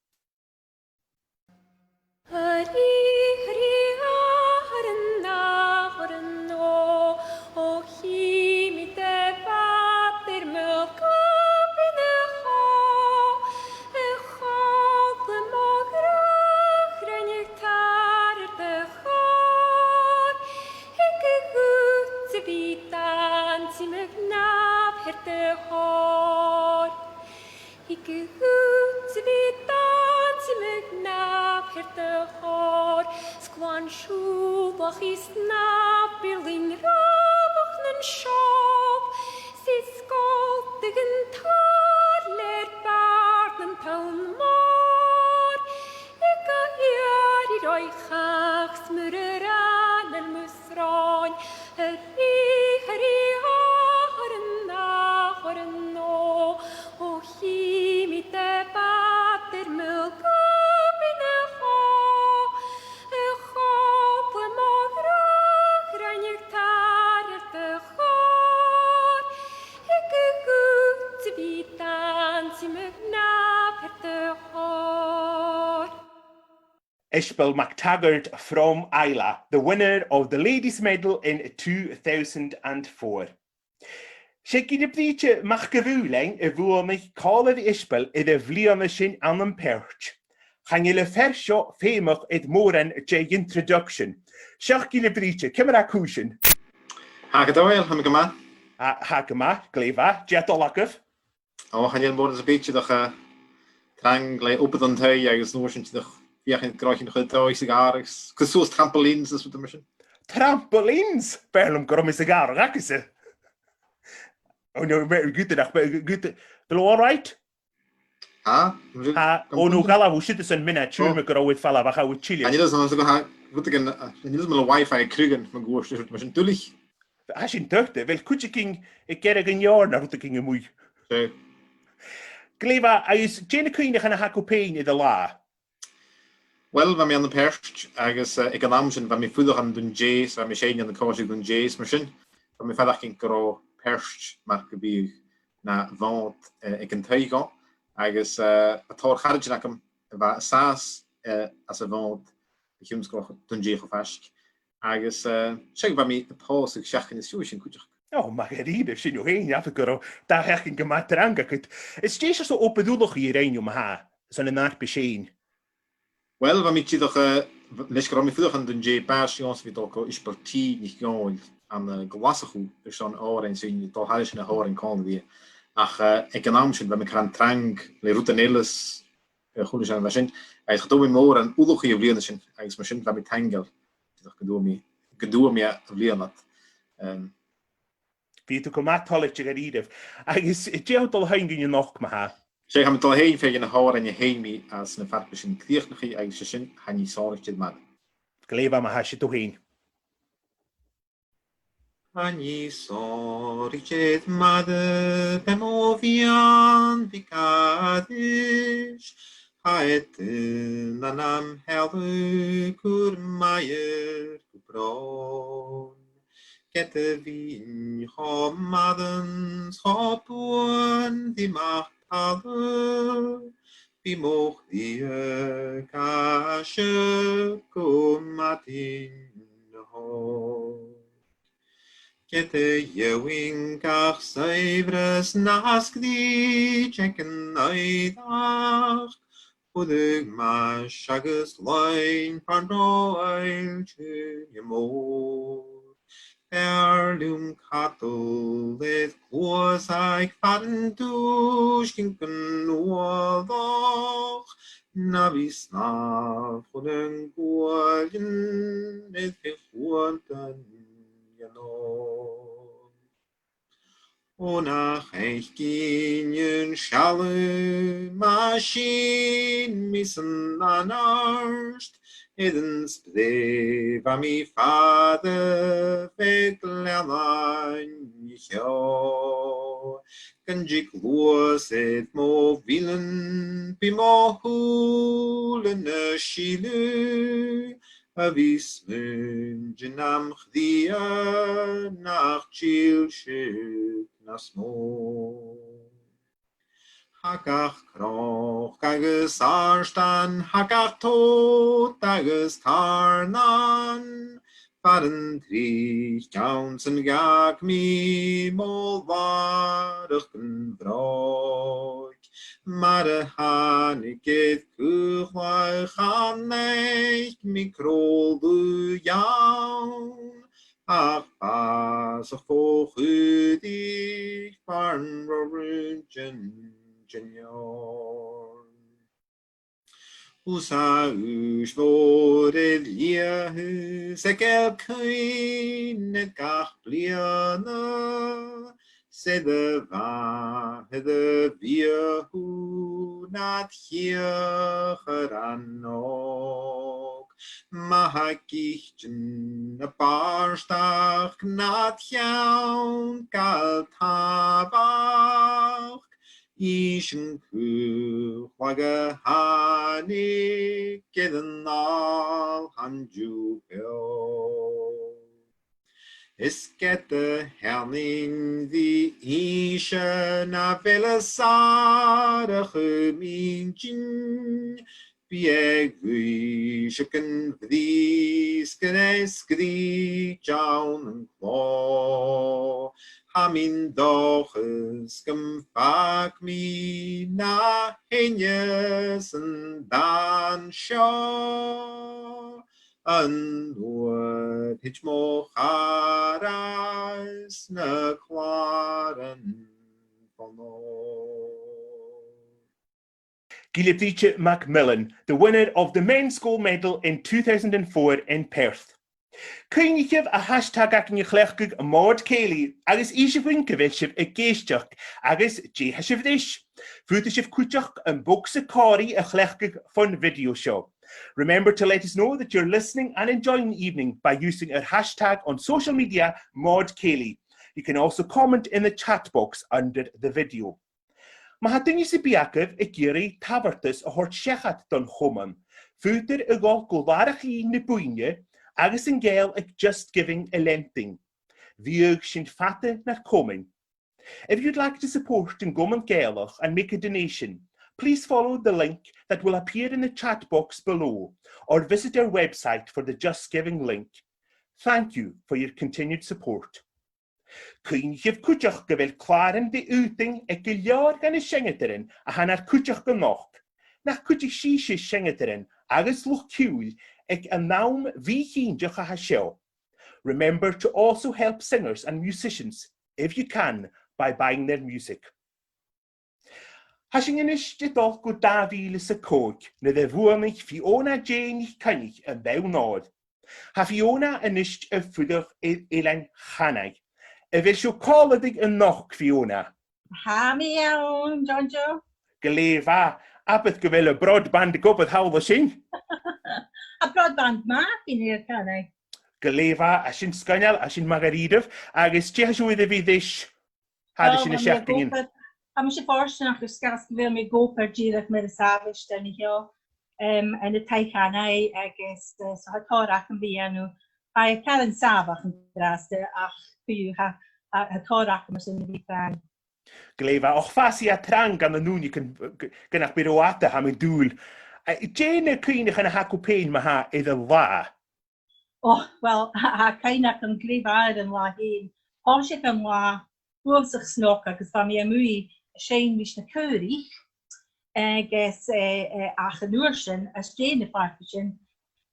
an siúlach í snapiling rabach nan siop, sydd sgoldig yn tarler barn yn pawn môr, ega iar I roi chach smyr yr an yn mwsroen, hyri ar yn nachor yn no, o hi mi dy bader myl gybyn y ho, y chop y modd rach rhain i'w tar yr dy chor, y gygwt y byd dans I mygnaf yr dy chor. Ishbel MacTaggart from Isla, the winner of the Ladies' Medal in 2004. Sé gyda brítse mach gyfúlein y fwy mich cálar Ishbel I dy flianna sin an yn perch. Chan yle fersio fémach id móran je introduction. Siach gyda brítse, cymra cwysyn. Hagadail, ham gyma. Hagama, gleifa, jet olagaf. O, chan yle bod yn beetje doch trang le op dan tei, agus noorsin toch viachin groichin chudoi sigaris. Cysws trampolines is wat de mission. Trampolines? Berlum grom is sigar, agus e. Oh no, good enough, good. Below all right? Ha? Oh no, gala wo shit is een minute, chuur me gro with falla, wacha with chili. En je dus dan zo gaan, goed ik en je dus met een wifi krugen, maar goos, dus het was een tullig. Als je tuchte, wel kutje ging, ik ker een jaar naar wat ik ging moei. Zo. Gleva, is Jane Queen gaan hakopein in de la. Wel, van mij aan de perst, agus ik aan amsen van mij voedig aan doen jays, van mij zijn aan de koosje doen jays, machine. Van mij verder ging gro perst, maar gebied na vant ik een Taigh-cèilidh, agus het hoor gaat je naar hem, waar saas als een vant, ik hem schroeg doen jay gevask. Agus zeg van mij de paus ik zeg in de sjoesje kutje. Oh, maar geride, sin nog heen, ja, gro. Daar heb ik gemaakt eraan. Het is zo open doelig hier een om ha, zo'n nacht bescheen. Wel, van mij toch les gro mij voedig aan doen jay paas, jongens, wie toch is partie niet gewoon. Aan glassig dus zo'n oor en zien toch huis in de hoor en kan weer. Ach, economisch, we gaan trank, le routinelles, goede zijn machine. Hij gaat ook meer en oelogie vliegen zijn. Hij is machine van met tangel. Dat gedoe meer vliegen dat. Wie tu komat tolletje geride. Hij is je al heen in je nog maar. Zeg hem het al heen van je hoor en je heen mee als een vaart machine kreeg nog je eigen zin, gaan je zorg je maar. Gleva maar hasje toch heen. Ani soricet made pemovian vicadis, haet nanam helde kurmaier kupron. Kette wien homaden schopuen die macht alle, wie mocht die kasje kumatin ho. Kette jewingach seivres naskdi checken eadar, Udig ma shagus lein parnoil che jemor. Erlum katel et klos eik faden duschkinken uodoch, navis na von gualjen et gehuanten Onach eich gynien schalle machine missen anarst, edens brev am I fade verklein jo. Kanjik los et mo villen bimo hulen schilu. Avis mungenam chdia nach chilshit nasmo. Hakach kroch agus arstan, hakach tot agus tarnan. Varen trich kaunsen gak mi molvarchen vrok. Maar hanik het kuchwai chanecht mikrolde jaun. Ach pas of volgudig van rorunchen genjon. Usa usvore liahu sekel kuin gach bliana sede va de viehu nat hier geranok mahakichten a barstach nat jaun gal tabach Ischen Wagga Hani Gidan all Hanju Bill. Is get the Herning the Isha na Velasada Huminjin Biegui Chicken Vdiskene Skri Jown and Claw. Hamin doches gemfag mi na henjes en dan sjo en woord hitch mo charas na kwaren van Giliptiche Macmillan, the winner of the Men's Gold Medal in 2004 in Perth. Cynnychif a hashtag ac yn ychlechgig y Mòd Gold agus eisiau fwy'n gyfeilsif y geisdiach agus jehasif ddish. Fwydysif cwtioch yn books y cori y chlechgig fun video show. Remember to let us know that you're listening and enjoying the evening by using our hashtag on social media Mòd Gold. You can also comment in the chat box under the video. Mae hadyn ni sy'n biagaf y gyrru tafartus o hort siachad don Chomuinn. Fwydyr y gol gwlfarach i na Buinn Òir agus yn gael ag just giving a lenting. Fiog sy'n fata na'r Chomuinn. If you'd like to support in Goman Gaelach and make a donation, please follow the link that will appear in the chat box below or visit our website for the Just Giving link. Thank you for your continued support. Cynnychif cwtioch gyfer claren di úting ag gylior gan y seinneadairean a hannar cwtioch gynoch. Nach cwtioch síse seinneadairean agus luch ciúil ag a naum vi híndeach a haseo. Remember to also help singers and musicians, if you can, by buying their music. Hasing yn ysgydol go 2005 na dde fwynnych Fiona Jane cynnig yn fewn oed. Ha Fiona yn ysg y ffwydwch eilein chanau. Y fel siw coledig yn noch Fiona. Ha mi iawn, John Joe. Glefa, a bydd gyfel y broadband y gobydd hawl o sy'n. A broadband ma, fi'n i'r canau. Glefa, a sy'n sgynal, a sy'n magaridaf, agos ti hasw iddo fi ddys. Hadde sy'n y siachting yn. A mi eisiau ffordd nach ysgas gyfer mi goper gyrach mewn y safis dyn ni hio. Yn y Taigh-cèilidh agos so ha torach yn fi enw. A y cael yn safach yn dras ach fyw ha torach yn sy'n fi fan. Glefa, och fasi a trang gan y nŵn i gynnach byr o ata ham i dŵl. Jane y cynnych yn y hacw pein ma ha iddo la. Oh, wel, a cynnych yn glefa'r yn la hyn. Horsig yn la, bwyd sich snok agos fa mi amwy Shane mis na Curry, agos ach yn wrsyn, as Jane y farfysyn,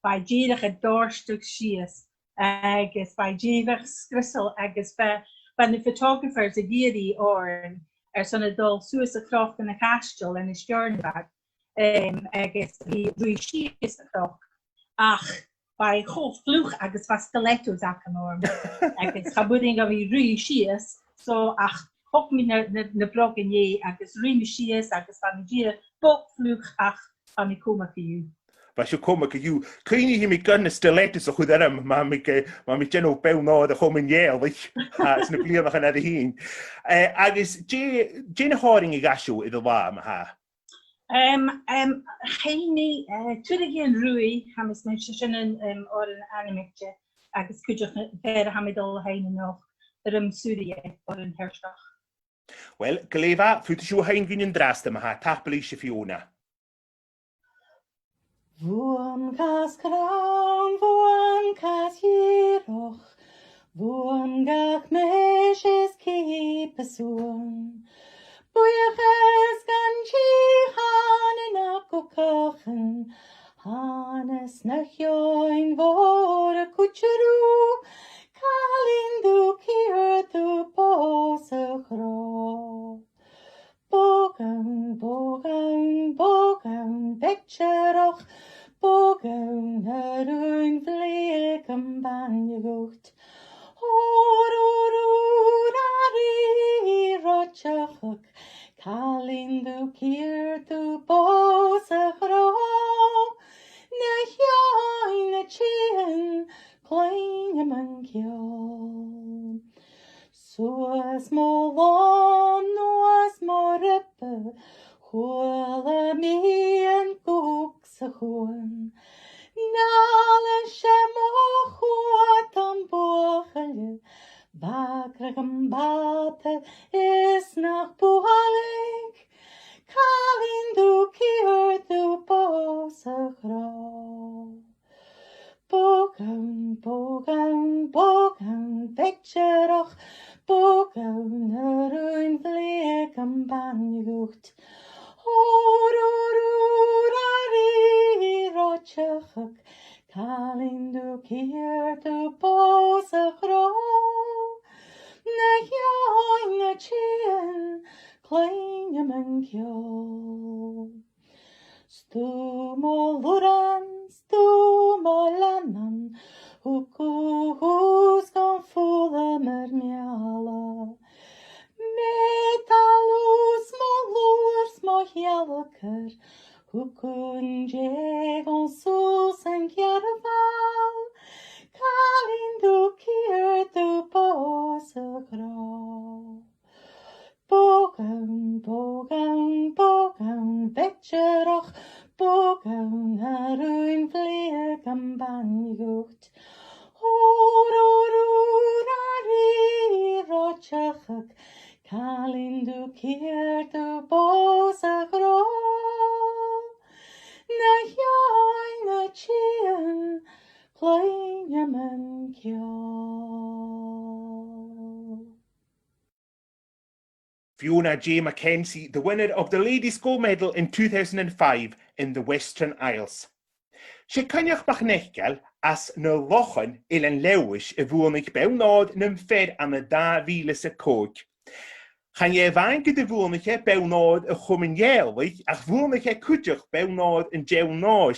by Jyrach a dorstuk sias, agos by Jyrach sgrysel, agos van the photographers a giri or son a dol suas a croch yn y castel yn y stjornbag, agos rwy sias a croch, ach by chof flwch agos va stilettos ac yn orm, agos chabwyding a fi rwy sias, so ach hop mi na brog yn ie, agos rwy mi sias, agos fa mi gira bok flwch ach fa mi coma ki yw. Fa siw coma ki yw. Cynni hi mi gyn y stilettos o chwyd arym, ma mi gen o bewn o dy chom yn iel, as na bliaf ach yn ar y hun. Agos, jen y horing i gasio iddo la yma ha? Heini, twyd yn rwy, hamis mewn sy'n o'r animictio, agos cwydioch fer hamidol hein yn och, yr sŵriau o'r herstach. Wel, Glefa, ffwyd siw hain gyn yn drast yma ha, tapel eisiau Fiona. Fwam cas crawn, fwam cas hiroch, fwam gach meisys cip y sŵn. Bwyach es gan chi han yn ac o cochen, hanes na chioen fôr y cwtcherw, Calin du kier du bos y chro. Bogan, bogan, bogan, bechteroch, gan banjucht. Orororari rochachuk, Calin du kier du bosa gro, na join chien, kleine mankjo. Soas mo lon, noas mo rippe, Hwle mi en goek se gewoon. Nale mo chwat am bochele, Bakrach am bate is nach bohalig. Calin du kier du bosa gro. Bogan, bogan, bogan, vekjeroch, bogan, ruin vleek am banjucht. Orororari rochachuk, Calin du kier du bosa gro. Na join na chien, kleine mankjo. Stu mo luran, stu mo lannan, hus gan fulle mer mjala. Metalus mo lurs mo hjälker, hukun jegon sus en kjärval. Calin du kier du bosa gro. Bogan, bogan, bogan, vekjeroch, bogan, ruin vleek am banjucht. Orororari rochachuk, Calin du kier du bosa gro. Na join na chien, kleine mankjo. Fiona J. Mackenzie, the winner of the Ladies' Gold Medal in 2005 in the Western Isles. She cynnych machnechgal as na lochan il an lewish y fwrnig bewnod yn ymfer am y 2005. Chan ie fan gyda fwrnig e bewnod y Chomuinn ach fwrnig e cwdych bewnod yn jewnod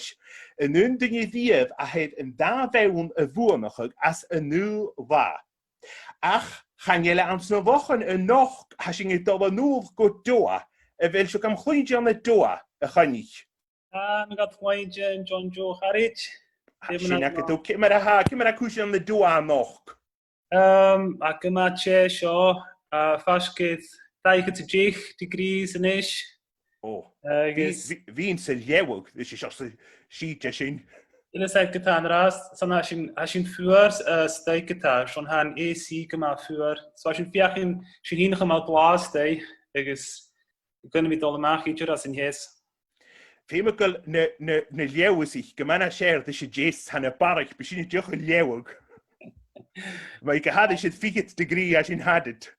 yn undyn i ddiaf a hyd yn da fewn y fwrnig as y nhw dda. Ach, chan ie le am sna lochan y noch hasing i dol y nŵl gwrdd doa y fel sy'n gam chwydio yn y doa y chanich. Mi gat chwydio yn John Joe Harrit. Sy'n ac ydw cymera cwysio yn y doa noch. Ac yma che sio, fasgydd Taigh-cèilidh degrees yn ish. O, fi'n sy'n iewog, ddys i siarad sy'n. Ile seit getan ras, son ashin führ steik getan, schon han AC gemacht führ. So ashin fiachin shin hin gemal glas day, agus kunnen we dolle mag iets as in hes. Femekal ne leeuwen zich, gemana share de jes han bark, beshin joch leeuwog. Maar ik had het 4 degree as in had het.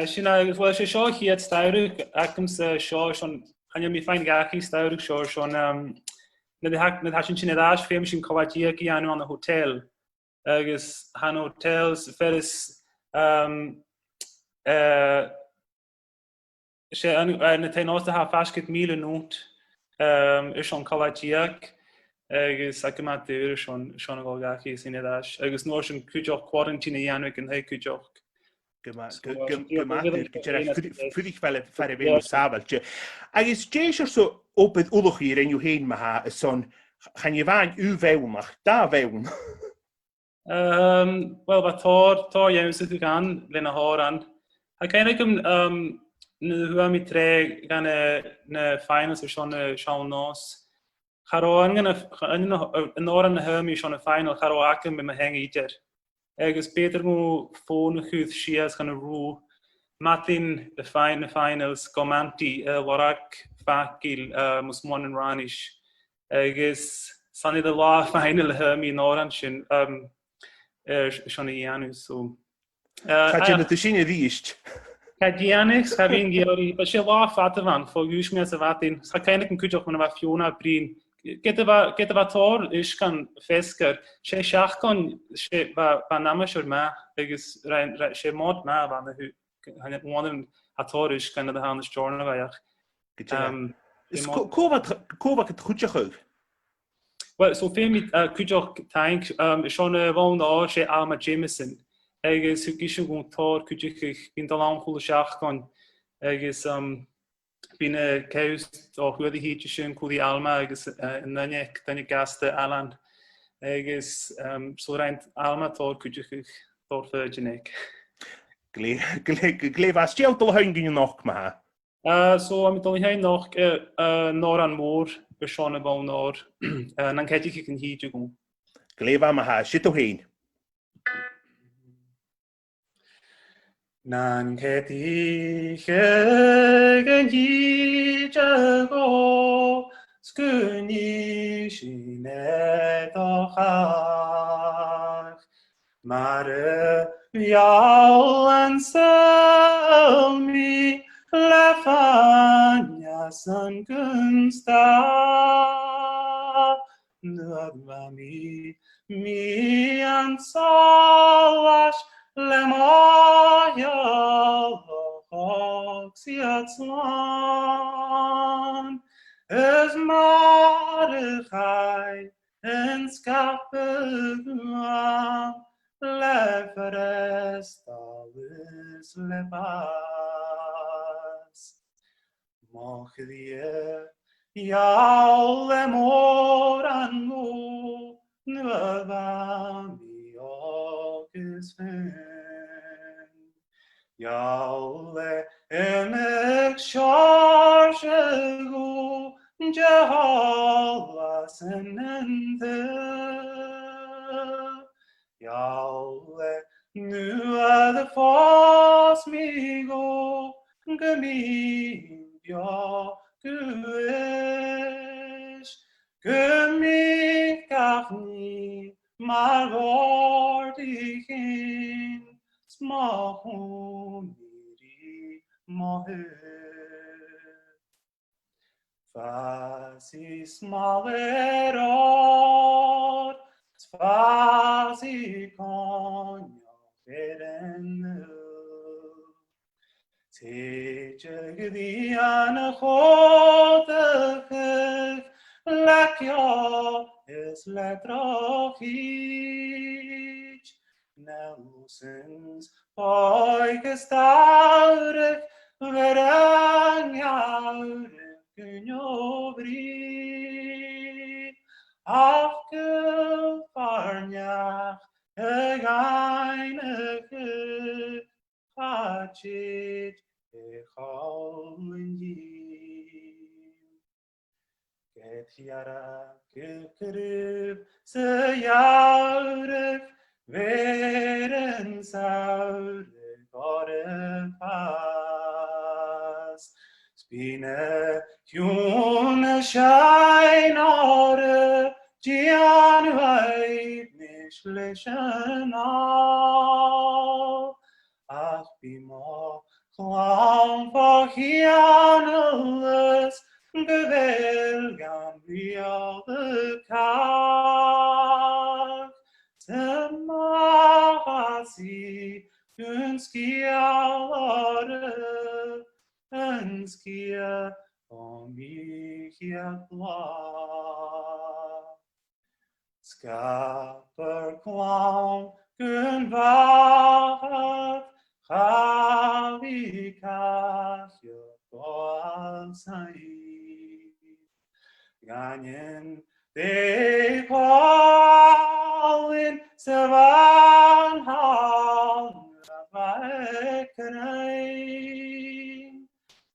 Shin wel she show hier staurig, akums show schon han je mi fein gachi staurig show schon Net hashin seinneadairean féim sin cohaidíogaí anu an hotel. Agus han hotels ferris sé na tainósta ha fascit 1,000 nút son cohaidíog agus ac yma dŵr son a golgachi seinneadais. Agus nóir sin cúideoch quarantine anu an he cúideoch. Fydig fel y fel safel. Agus jes so oped ulwch hier en yw heen ma ha y son chan je fan uw fewnach, da fewn. Wel, ba tor iawn sydd gan len a horan. Ac ein ag na hwa mi tre gan na finals o Sean nos. Charo yn oran na hwa mi Sean y final, charo ac yn ma heng eidr. Agus beter mo ffôn y chwyd sias gan y rŵ. Matin y finals gomanti warag facil mus mon yn ranish. Agus sanid y la final y hym i'n oran sy'n Sean i anu. Chadjan y dysyn i ddysg. Cadianix, fi'n geori, ba sy'n la ffata fan, ffo ywys mi as y fatin. Sa cainig yn cwydioch mynd fa Fiona brin. Gyda fa tor is gan fesgar, sé seach gan sé ba namasur ma, agus sé mod ma van y han het modern a tor is gan de hannes jorna vajach. Kova het goedje. Well, so fé mi cúideach tank seánna bhán á sé Alma Jameson. Agus hu gise gún tóir cúideach bín dal am chúla seach gan agus bína ceus ó chuada híte sin cúlaí Alma agus nanne danne gasta Alan. Agus so reint Alma tóir cúideach tóir fa genéic. Gléfa, stiel dul hain gyn noch ma? So am dal hain noch nór an mór be seánna bhán nór nan ceideach an híte gún. Gléfa ma ha, sit o hain. Nan ceideach an híte go sgwni sin edrych mar fiawl yn sylmi lefanias yn gynsta nyrma mi yn solas le moiolog sydd slan ys marchai yn sgapyr Leferes dalus lebas Mochlie Iawl emor anw Nwa mi agus fen Iawl emek charge go Jehovah's en Iaule nu the fos mi go gymibio gwysh gymig gafni mar ford I chyn smahwn miri mohyr Fasi smaler or Fasi konja feren Taigh-cèilidh an chodach Lakja is ledrachich Nelsens boiges daurich Verang jaurich gynnobri Afgel farniach geinige Chachid cholindi Get hiara gykrib se jaurig Veren saurig orig pas Spine hjone schein orig Gian weit nicht lechen all Ach bimo klam vachian alles Gewel gambriel de kag Temachasi Unskia Unskia Omichia bla Skapper klam Gunvahat Chavikachio Boalsai Ganyen de Paulin Sevan Hal Navaekrein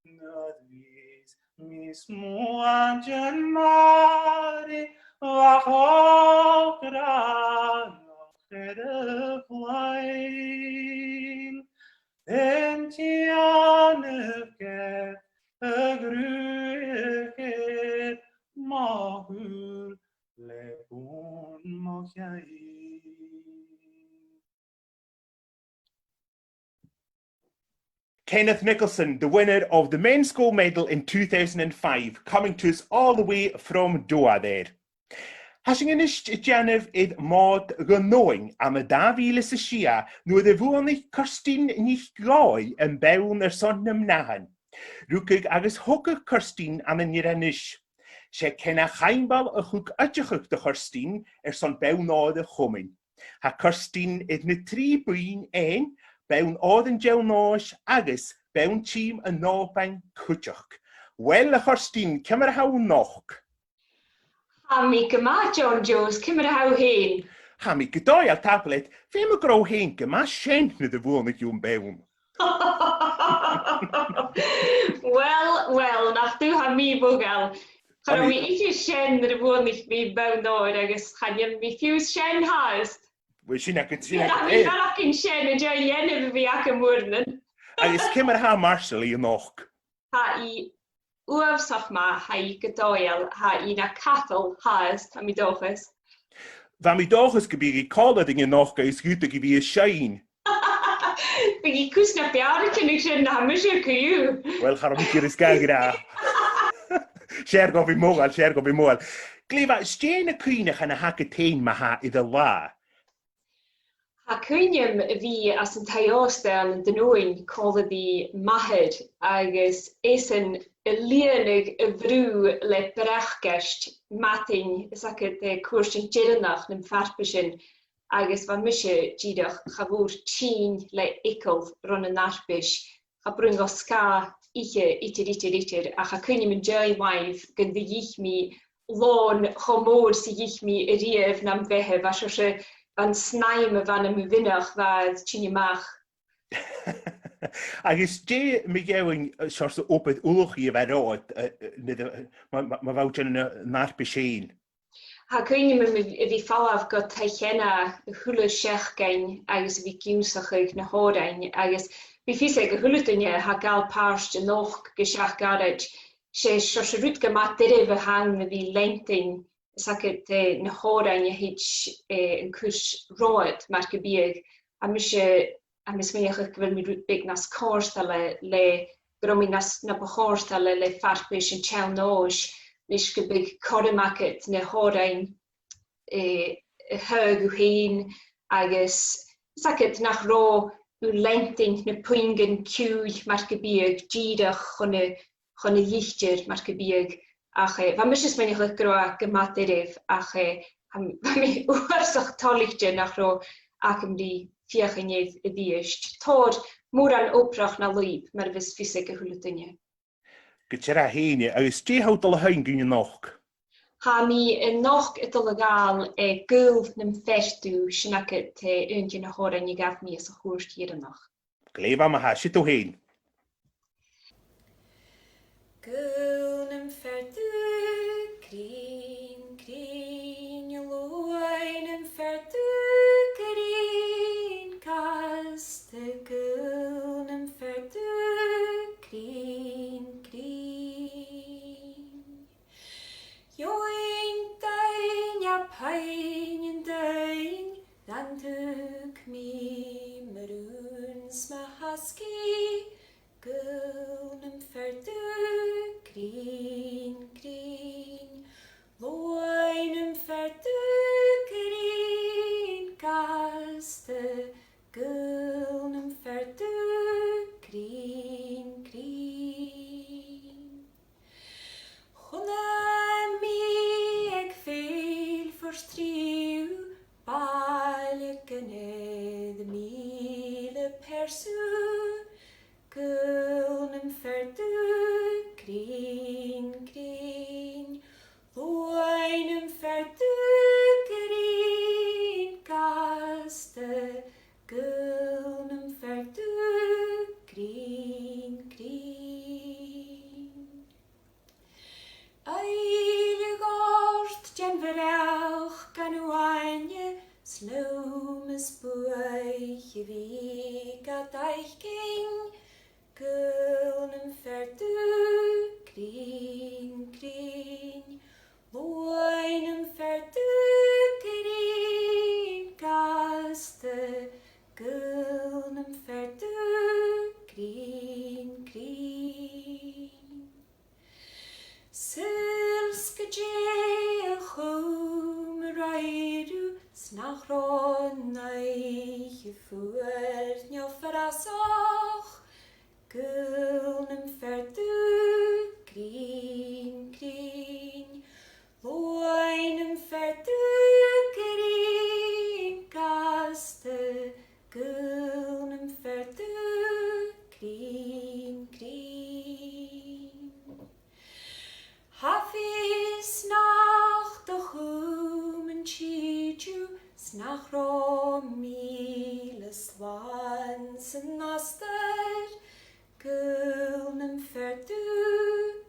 Nodvis mismo Anjan Mari Vachokra Nochedeflein Entianefket Agrueket Mahul Lebun Mochai Kenneth Nicholson, the winner of the men's gold medal in 2005, coming to us all the way from Doha there. Hasing ynist Janef id Mòd Gold am y 2006 nwyd y fwynnig Kirstyn nicht gloi yn bewn yr sonnam nahan. Rwcig agos hwgych Kirstyn am yn i'r ynys. sé cenna chainbal a chug aideachach de chorstín son Buinn Òir Chomuinn. Ha chorstín na trí buin Buinn Òir an Jewnós agus Buinn tím a nóbain cúteach. Well a chorstín, cymar haw noch? Ha mi gyma John Jones, cymryd haw hyn. Ha mi gydoi al tablet, fe ma grow hyn gyma sien na dy fwn ag yw'n bewn. Wel, nach du ha mi bwgal. Charo mi eich sien na dy fwn i'ch mi Buinn Òir agos chaniem mi ffiws sien haast. Wel, sy'n ac yn Na mi farach yn sien y joi enw fi ac yn mwrnyn. Agos cymar ha Marshall i noch? Ha I uafsach ma ha I gydoel ha I na cathol haast ha mi dochus. Fa mi dochus gybyg I colad yng noch gael sgwyd ag I fi y sien. Fi I cwsna biar y cynnig sy'n na mysio cwyw. Wel, charo mi gyr ysgael gyda. Sier go fi mwal. Glefa, stien y cwynach yn y hag y tein ma ha iddo la? Ha cwyniem fi as yn taioste an dynwy'n cola di Mhòid agos esyn y lianig y frw le brechgest matyn sacad cwrs yn jirinachnym farpysyn agos fa mysio gydach chafwr tîn le icol ron yn arbys a brwng o sga itir a cha cwyniem yn jai waith gyda ich mi lôn chomod sy ich mi y rief nam fehe fa sio van snaim van y myfynach fad tîn mach. Agus dé mi gewin sors opet ulch I fe roed, ma fawd yn narpe sien. Ha cwyn mi fi falaf go Taigh-cèilidh hwle sech gain agus fi giwsach ag na horain agus fi fiseg y hwle dynne ha gal parst y noch gysach garad se sors rwyd gymat dyrif y hang na fi lentyn sacad na horain y hitch yn cwrs roed mar gybieg a mis meich ag gyfer mi rwyd big nas corstale le gromi nas na bachorstale le farpys yn chael nos Nis gybyg corimaket na horain hyg yw hyn agos sacad nach ro yw lentyn na pwyngen cwyd mar gybieg gydach chwn y yichtir mar gybieg ach fa mysys mewn i'ch groa gymaterif ach fa mi wrsoch toligdyn nach ro ac ymdi fiach yn ydd y ddiysg. Tord mwran oprach na lwyb mar fys fysig y hwlydynau. Gytera hyn, agos di hawd al hyn gyn noch? Ha mi yn noch y dylegal gwyl nym fertw sy'n ac yn dyn y horain I gaf mi as y chwrs gyr ynoch. Glefa ma ha, sut o hyn? Gwyl nym fertw, grin, lwy nym fertw, grin, cast y gwyl nym fertw, grin. Join dain ja pain in dain, dan tuk mi maroons ma husky, gulnum ferdu, green, loinum ferdu, green, gaste, gulnum ferdu, green. Honna mi ag feil forstriw, baile gynedd mile persu, gulnum ferdu, green, loinum ferdu, green, gaste, gulnum ferdu, green. Eile gort gen verauch gan uanje, slomes buiche wie gat eich ging, gulnum ferdu, green, loinum ferdu, green, gaste, gulnum ferdu, green. Sylske je chwm raidu, snach ron eich fwyr nio farasoch, gulnum ferdu, green, Loinem verdu green gaste, gulnem verdu green. Hafis nach de Chomuinn Chiiju, snach romile swansen naster, gulnem verdu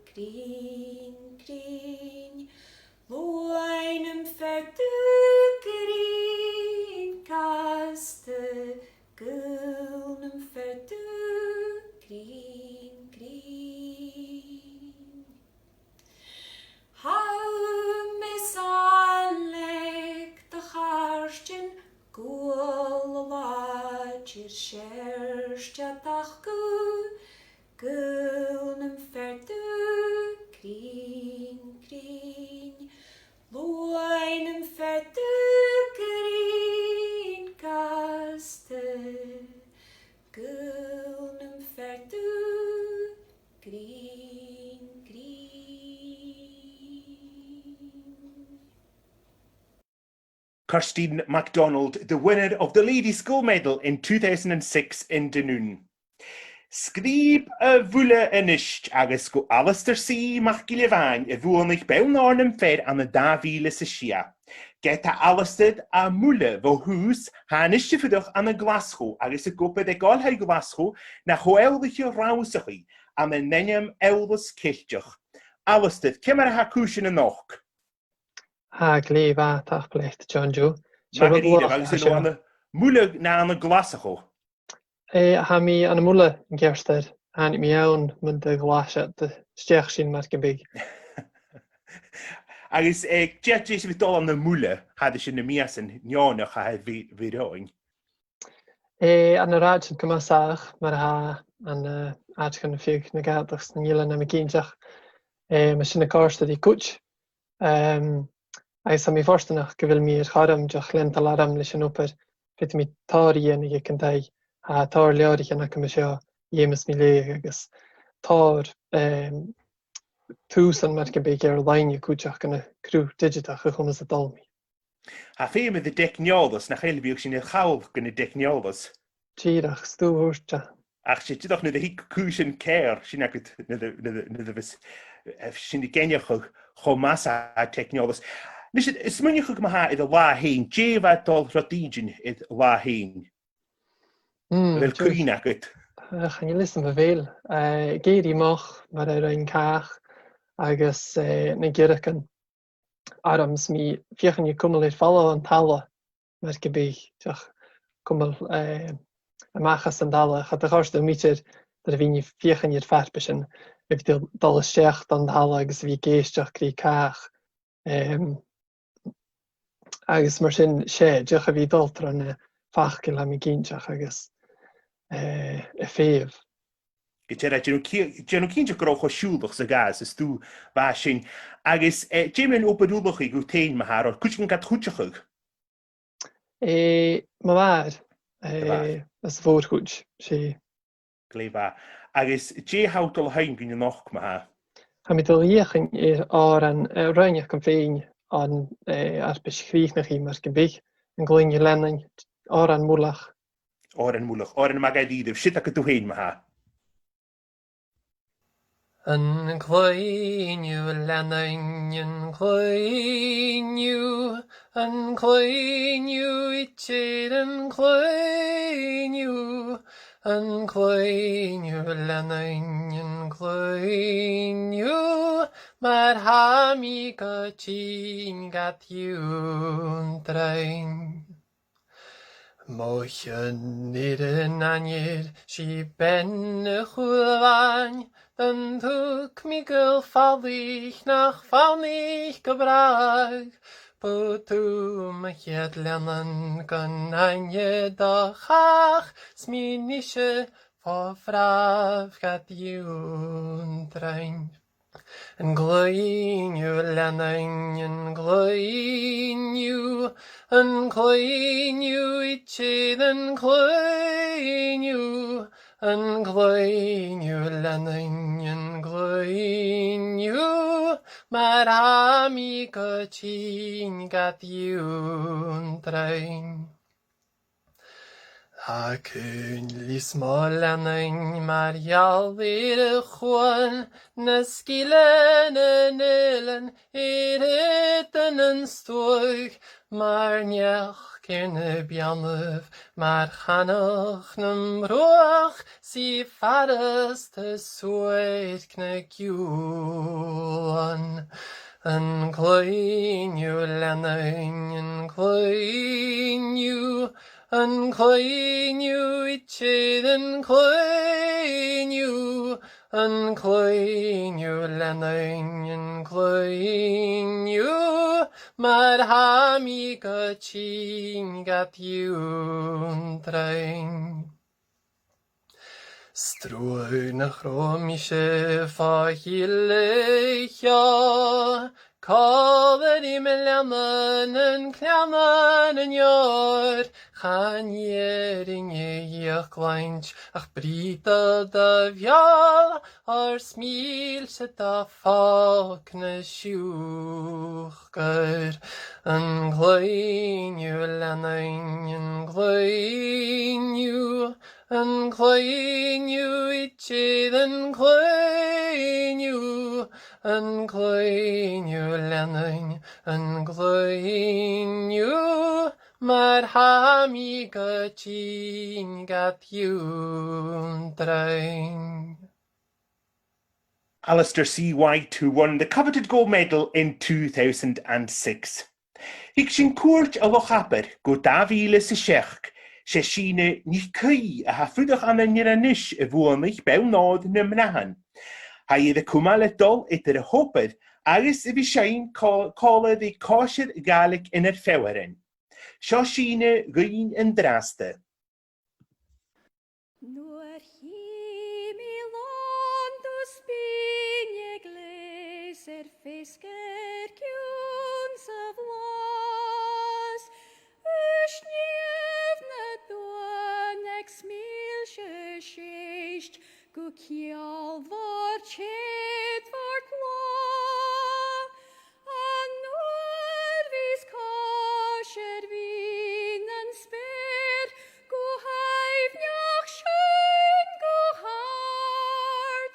green. Loinem verdu green gaste, gulnem verdu green. Haum is anleg de charstjen, gul lajir scherstja dachgu, gulnem verdu green. Loinem verdu green gaste, gulnem verdu green. Kirstine MacDonald, the winner of the Ladies' Gold Medal in 2006 in Dunoon. Scrib y fwle ynysg agus go Alistair C. MacGillivane y fwynnych bewn ornum fer an y 2006. Geta Alistair a mwle fo hws ha ynysg ffydwch an y Glasgow agus y gwbyd e gol hai Glasgow na chwelwych i rawsach i am y nenyam elwys cilltioch. Alistair, cymar ha cwysyn y noch? Ha glif a tach blecht, John Joe. Margarida, agus yn o'n mwle na an y Glasgow. Ha mi an y mwle yn gerster, han mi iawn mynd y glas at y stiach sy'n margyn big. Agus jet sy'n dol an y mwle, had sy'n y mias yn nionach a fi roing. An y rad sy'n cymasach, mae'r ha an ad gan y ffig na gadach sy'n nilan am y gynjach. Mae sy'n y gorstad i gwch. Agus am i forstanach gyfil mi'r charam jach lental aram leis yn oper, beth mi tar i enig ac yn dau. A tar leorig yn ac yn mysio iemes mi le agus tar tŵs yn margyn beig lain i cwtach gan y crw digitach y chwnas y dalmi. Ha fe med y decniolas na chaelbiwch sy'n eich chawf gan y decniolas? Tîrach, stw hwrta. Ach, sy'n dydach nid y hi cwysyn cer sy'n agwyd sy'n y geniach chomas a techniolas. Nes ysmyniwch ag maha iddo la hyn, jef a dol rodigin iddo la hyn? Fel cwyn agwyd? Chan i lysyn fy fel. Geir i moch, mae'r ein cach, agus na gyrach yn arams mi fiachan i cwml i'r ffalo yn talo. Mae'r gybeig, diolch cwml y machas yn dala. Chad ych orsd o mitir, dyna fi'n i fiachan i'r ffarpys yn ag dal y siach dan dala agus fi geisdiach gri cach. Agus mae'r sy'n diolch a fi doltra yn fach gyda mi gyntiach agus y ffef. Gyda, dyn nhw cyntiach groch o siwlwch sy'n gas, ys dw fasyn. Agus, dyn nhw'n obydwlwch i gwtein ma har, o'r cwtch yn gad chwtchach ag? Mae fawr. Ys fawr chwtch, si. Gleifa. Agus, dyn hawdol hain gyn y noch ma ha? Ha mi dal iach yn i'r o'r an rhainach yn ffein an arbys chrych na chi mar gybig yn glyn i lenyn o'r an mwlach. O'r an mwlach, o'r an magaididdif, sydd ac ydw hyn ma ha? Yn glyn yw lenyn, yn glyn yw itid, yn glyn yw lenyn, yn glyn yw, mae'r ham i gytyn gad yw'n drain. Moch yn nid yn anir, si ben y chwlfain, dyn thwc mi gylffalich nach falnych gybrag, bod yw'n mychiad lenyn gan anid o chach, smin eisiau fo fraf gad yw'n drain. Yn glyn yw lenyn, yn glyn yw itid, yn glyn yw lenyn, yn glyn yw, mar am I go tín gat iún drein. Ha cyn lys molenain mar ialdir chwan na sgilen yn ilen erydan yn stwg mar niach cyn y bianaf mar chanach nam roach si faras dy swyd cna giwan. Yn cloen yw lenain, yn cloen yw itched, yn cloen yw lenain, yn cloen yw mar ham I gytsin gat yw'n drein. Strwy na chrom eisiau ffa hilecha, cofer I melianan yn clianan yn ior, chan iering eich glaint, ach brita da fial, ar smil sydd da ffog na siwchgar. Yn glyn yw lenain, yn glyn yw itched, yn glyn yw lenain, yn glyn yw mar ham I gytsin gat yw'n drein. Alistair C. White, who won the coveted gold medal in 2006. Hig sin cuairt a lochaper go Davíle sa seach, sé síne ní cui a ha fudach an niis a bhuamich Buinn Òir na mnahan. Ha iad a cumal a dul idir a hopad agus a bhí sein callad I cóisiir gaelic inar fewarin. Seo síne ghain an draste. Nuair híimi landus bíine gleis fiscer ciún sa bhlas, Uisniamh na duan ag smíl se séist, go ciall vor chéad vor glá, an nuair vís cóisiir vín an spéir, go haimhneach sin go hard,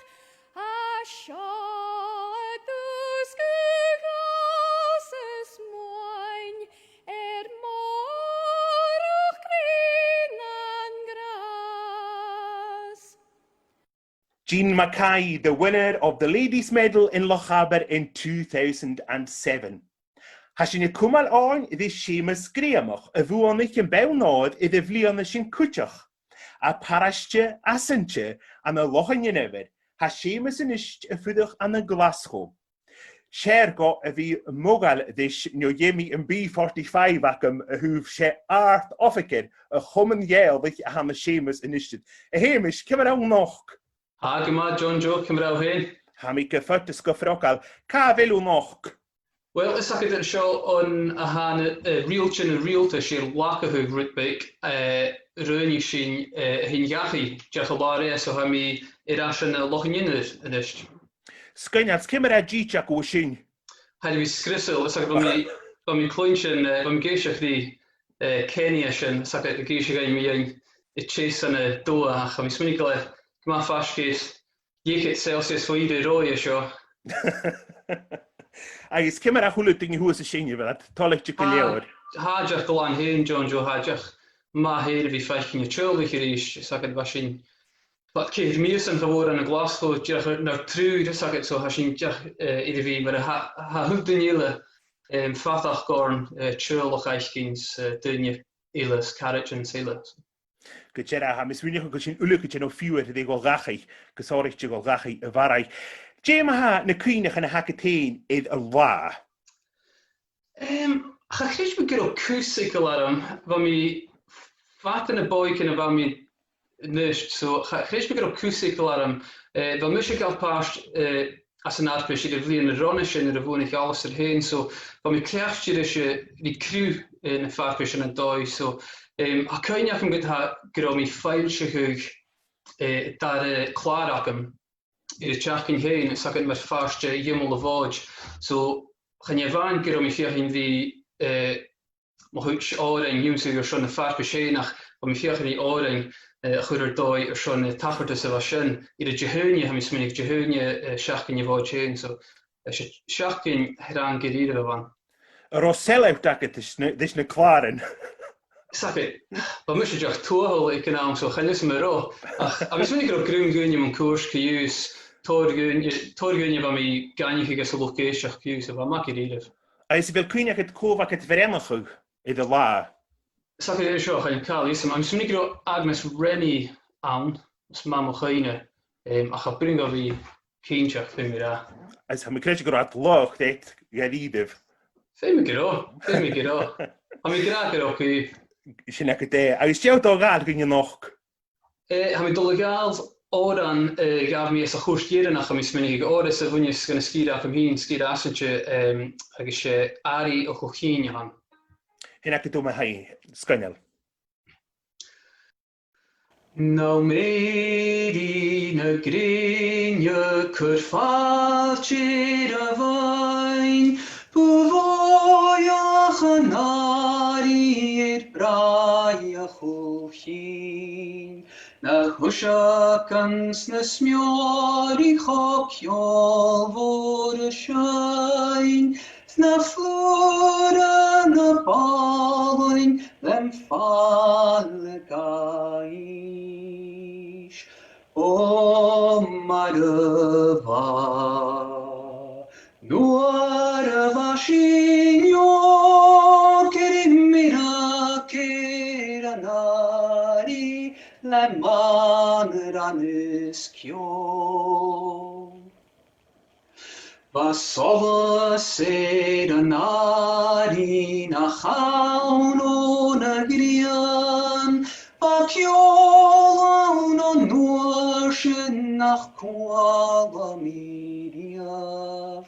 a seo dus go gásas moin, mórach green an gras. Jean Mackay, the winner of the Ladies' Medal in Lochaber in 2007. Ha sin a cumal áin I Seamus Grahamach a bhuamich in Buinn Òir I bhliana sin cúteach. A paraiste asante an a lochan never ha Seamus in ist a fudach an a Glasgow. Sér go a bhí mógal dis no yemi in B45 acum a húf sé art officer a chuman yéaldich a ham a Seamus in isted. A Hamish, cymar awn noch. Ha, gyma, John Joe, cymra o hyn. Ha mi gyffert ysgofrogol. Ca fel o noch? Wel, ys ac ydyn sio on a han realchin a realta sy'n waka hwg rydbeg rwy'n I sy'n hyn gachu diach o lare so ha mi irasyn a lochin yn ysg. Sgynad, cymra a gítach o sy'n? Ha fi sgrisel, ys ac ba mi clwy'n sy'n, ba mi geisiach di Kenya sy'n, ys ac geisiach ein mi ein I chase yn y doa ach, ha mi smynig gael gyma ffasgys iechyd Celsius fo I roi sio. Agus cymra a hwlwyd dyn hwys y sy'n fel, toleg ti'n gylio'r. Ha diach golan hyn, John Joe, ha diach ma hyn fi ffeich yn y trwylwch i'r eich, ys ac ydw sy'n But ceir mis yn fawr yn y Glasgow, diach na'r trwy'r ysaged, so ha sy'n diach iddi fi, mae'r ha hwyd yn ila ffathach gorn trwylwch eich gyns dyn ilas, carriage yn seila. Gyda ha, mis wyniach yn sy'n ulwch yn o ffiwyr ydy gol gachau, gysorich dy gol gachau y farau. Jem ha, na cwynach yn y hacatyn idd y la? Ha chrys mi gyro cwsig alarm, fa mi fat yn y boi cyn y fa mi nysg, so chrys mi gyro cwsig alarm, fa mi eisiau gael past as yn arpus i'r fli yn y ronis yn y fwn eich alas yr hyn, so fa mi creach i'r eisiau ni criw yn y ffarpus yn y doi, so a cwynach yn gyda gyro mi ffail sy'n hwg dar clar ac ym, y teachcyn hyn, sac yn mae'r ffarst ymol y fod. So, chan i fan gyda mi fiach yn fi Mhòid oren niwsig schon ffarp sénach om mi fiach in oren chuir dói schon tacharte sa sin I de jehunje ha mis minnig jehunje seachkin je bhid chéin so seachkin ran geríre van. Rosselh dis na klaren. Saké, ba mis deach tohol ik naam so chennis me ro. A mis minnig op grún gunje man koers geús torgunje van mi ganige so lokéiseach kiús a mak geríre. Is wil kuine het kova het veremach I de lá. Saké seo chan cal is am minnig agmes renny an mam chaine a cha bring a vi kéintach fi mir ra. As ha me kre go at loch dit gerídef. Fé me go. Ha mi gra op u. Sin ek dé. A is jou ga kun je nog. Ha mi dolegaal óran gaf mi a chóstieren nach mis minnig óris a bhuine gan ski af am hín ski asintje agus sé ari o chochéine han. Hin ek do me hain skannel. No médi na grinje kur faltir a vain Búvoiach an ári brai a chochéin Na chusakans na smjori chokjol vor a schein Na flora na balin lem falle gaish O marava Nuara Vashinyo Kerimira Keranari Leman Raniskyo Vasola Seranari Nachauno Nagrian Vakyola no Nurshin nach Kuala Miriav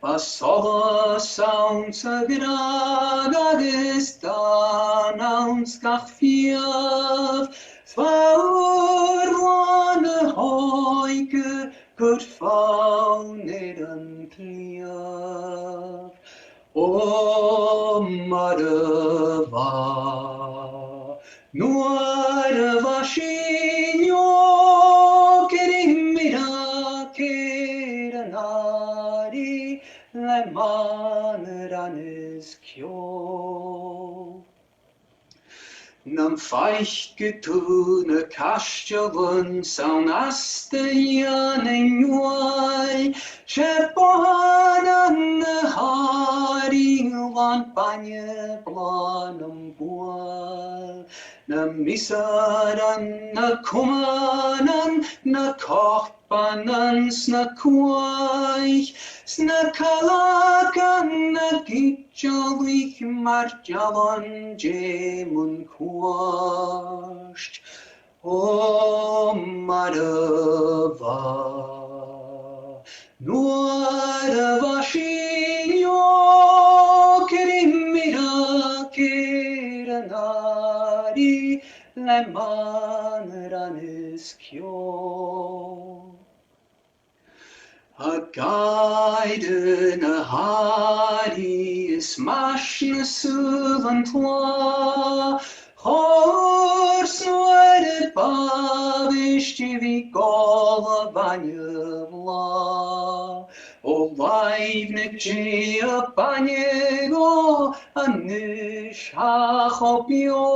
Vasola sounds a grag agus danauns gach fiaf Faur wan a hoike good faun an pliaf O marava Nuara Vashinyo Kerimira Keranari Leman Raniskyo Nam feich getune kastjelen saun astejan en juai Shepohanan hari lan panje planum bual Na misaran na kumanan na kochbanan sna kuaich Sna kalakan na gitjolich marjalan jemun kuasht O marava Nuara Vashinyo Kerimira Keranari Leman Raniskyo A guide na hari is mashna suvantla Horse noire babishti vi gola banyavla O livnik jia banyego anish hachopio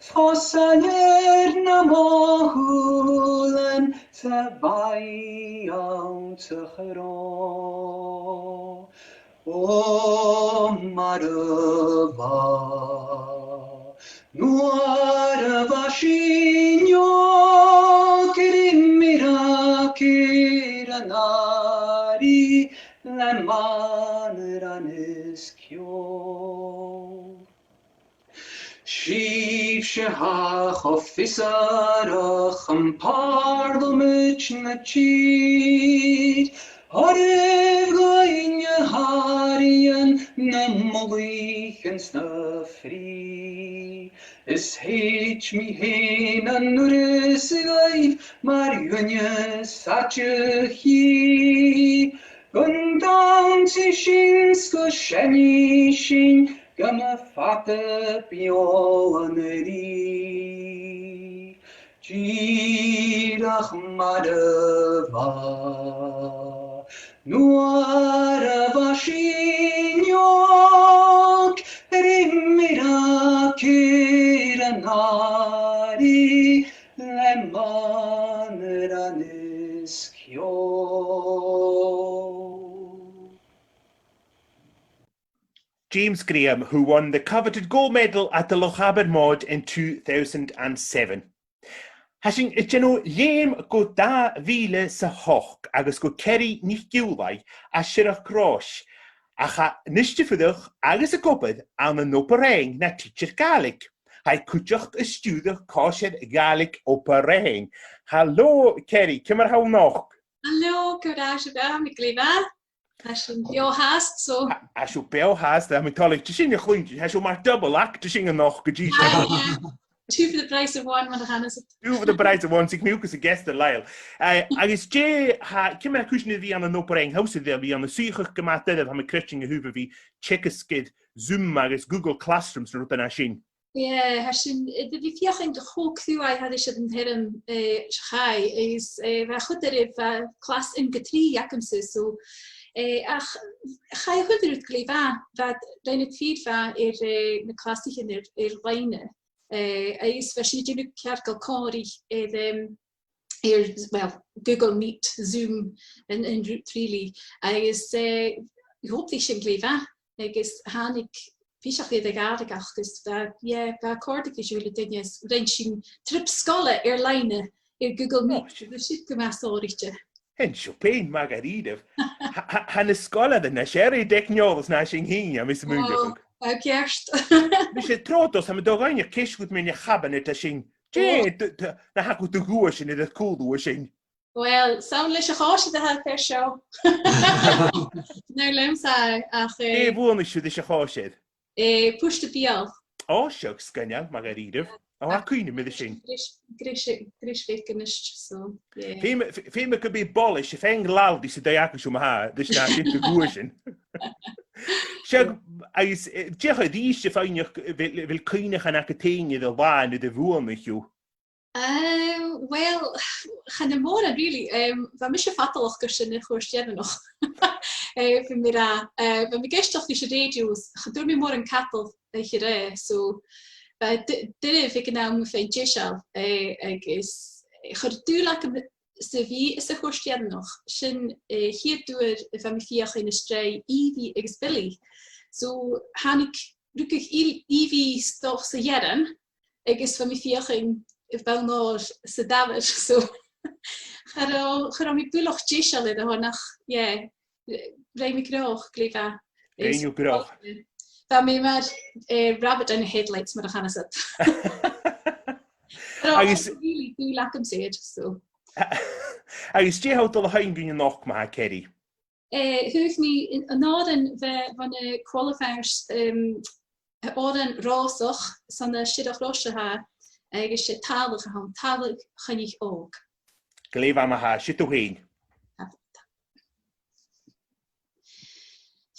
Fosaner na mohulen Tabai out chero O marava Nuara Vashinyo Kerimira Keranari Leman Raniskyo Sheep shehach officerach am parliament na cheat Harev goinje harien na molich en sna free Is heit mi hen an nurus gaif, mar gunne satje hi. Gundang si shin sko sheni shin, gamma fata pioneri. Girach madava, nuara vashinyok, rimira kiranari, lemaneranis James Graham, who won the coveted gold medal at the Lochaber Mòd in 2007. Hasing y genw leim go da file sa hoch agus go ceri nich giwlai a sirach grosh a cha nistifydwch agus y gobyd am y nopereng na teacher Gaelic. Hai cwtioch y stiwdwch cosed Gaelic o pereng. Hallo Ceri, cymar hawl noch? Hallo, gwrach yma, mi glifa. Hasyn bio hast, so... Hasw bio hast, a mi tolig, tysyn y chlwyn, hasw mar double ac, tysyn y noch gydys. Two for the price of one, man hanes it. Two for the price of one, sig miwcus y gest y lael. Agus je, cymar a cwysyn fi an y nopereng haws ydw fi an y sych gymatydd am y Christian y hwf fi checkysgyd Zoom agus Google Classrooms yn rwydyn a sy'n. Yeah, hasyn, de fi fiach yn hoog thuai had is yn herm schai, is va goed er klas in getri jakemse, so ach ga je goed het gleva dat dein het feed va na klastig in leine is verschiedene kerkel kori well Google Meet, Zoom en Root really is hoop die sin gleva is hanik Bísach é gadig achgus, cordig is jullie dinges, reinsin tripscolle leine Google Meet, de shit gemas origje. En Chopin Margaridov. Han y scola dyn na siarad decniols na sy'n hyn am ys y mwydwch. Gerst. Mis y trodos am y dogain y cysgwyd mewn y chabanet a sy'n. Na hagwyd dy gwrs yn edrych cwldw a sy'n. Wel, sawn leis a chos ydych ar per sio. Neu lemsa ach... Fwn eisiau ddys a chosydd? Push the bial. O, siog sgynnial, Margaridov. O, a cwyn yn mynd y sy'n. Grish feit gynysg, so... Fe me could be abolish if eng lal di sydd ac yn ha, dys na sy'n dy gwrs yn. Siog, diolch oedd eisiau ffeinioch fel cwynach yn ac y teini ddol fan y dy fwn eich yw? Wel, chan y môr really, fa mis fatalach gysyn y chwrs nog. Fy mi ra, fa mi gestach fys y radios, chadwr mi môr yn catol eich re, so... Dyna fi gyda am fe'n jesal, agos chyd dŵlac sy fi ys y chwrs nog, sy'n hir dŵr fa mi fiach yn ystrau i fi agos Billy. So, hanig rwgych i fi stoch sy heren, agos fa mi fiach yn fel nôr sy dafod, so... Chyd mi dŵlach jesal iddo hwnach, rei mi groch, glifa. Rei mi groch. Fa mi mae'r rabbit yn y headlights mae'r chanes it. Agos... Really do lack am sage, so... Agos di hawdd o'r hain gwyn noch ma, Ceri? Hwf mi yn oren van y qualifiers oren rosoch san y siroch rosio ha agos y talig ham, talig chynnig og. Gleif am ha, sut o hyn?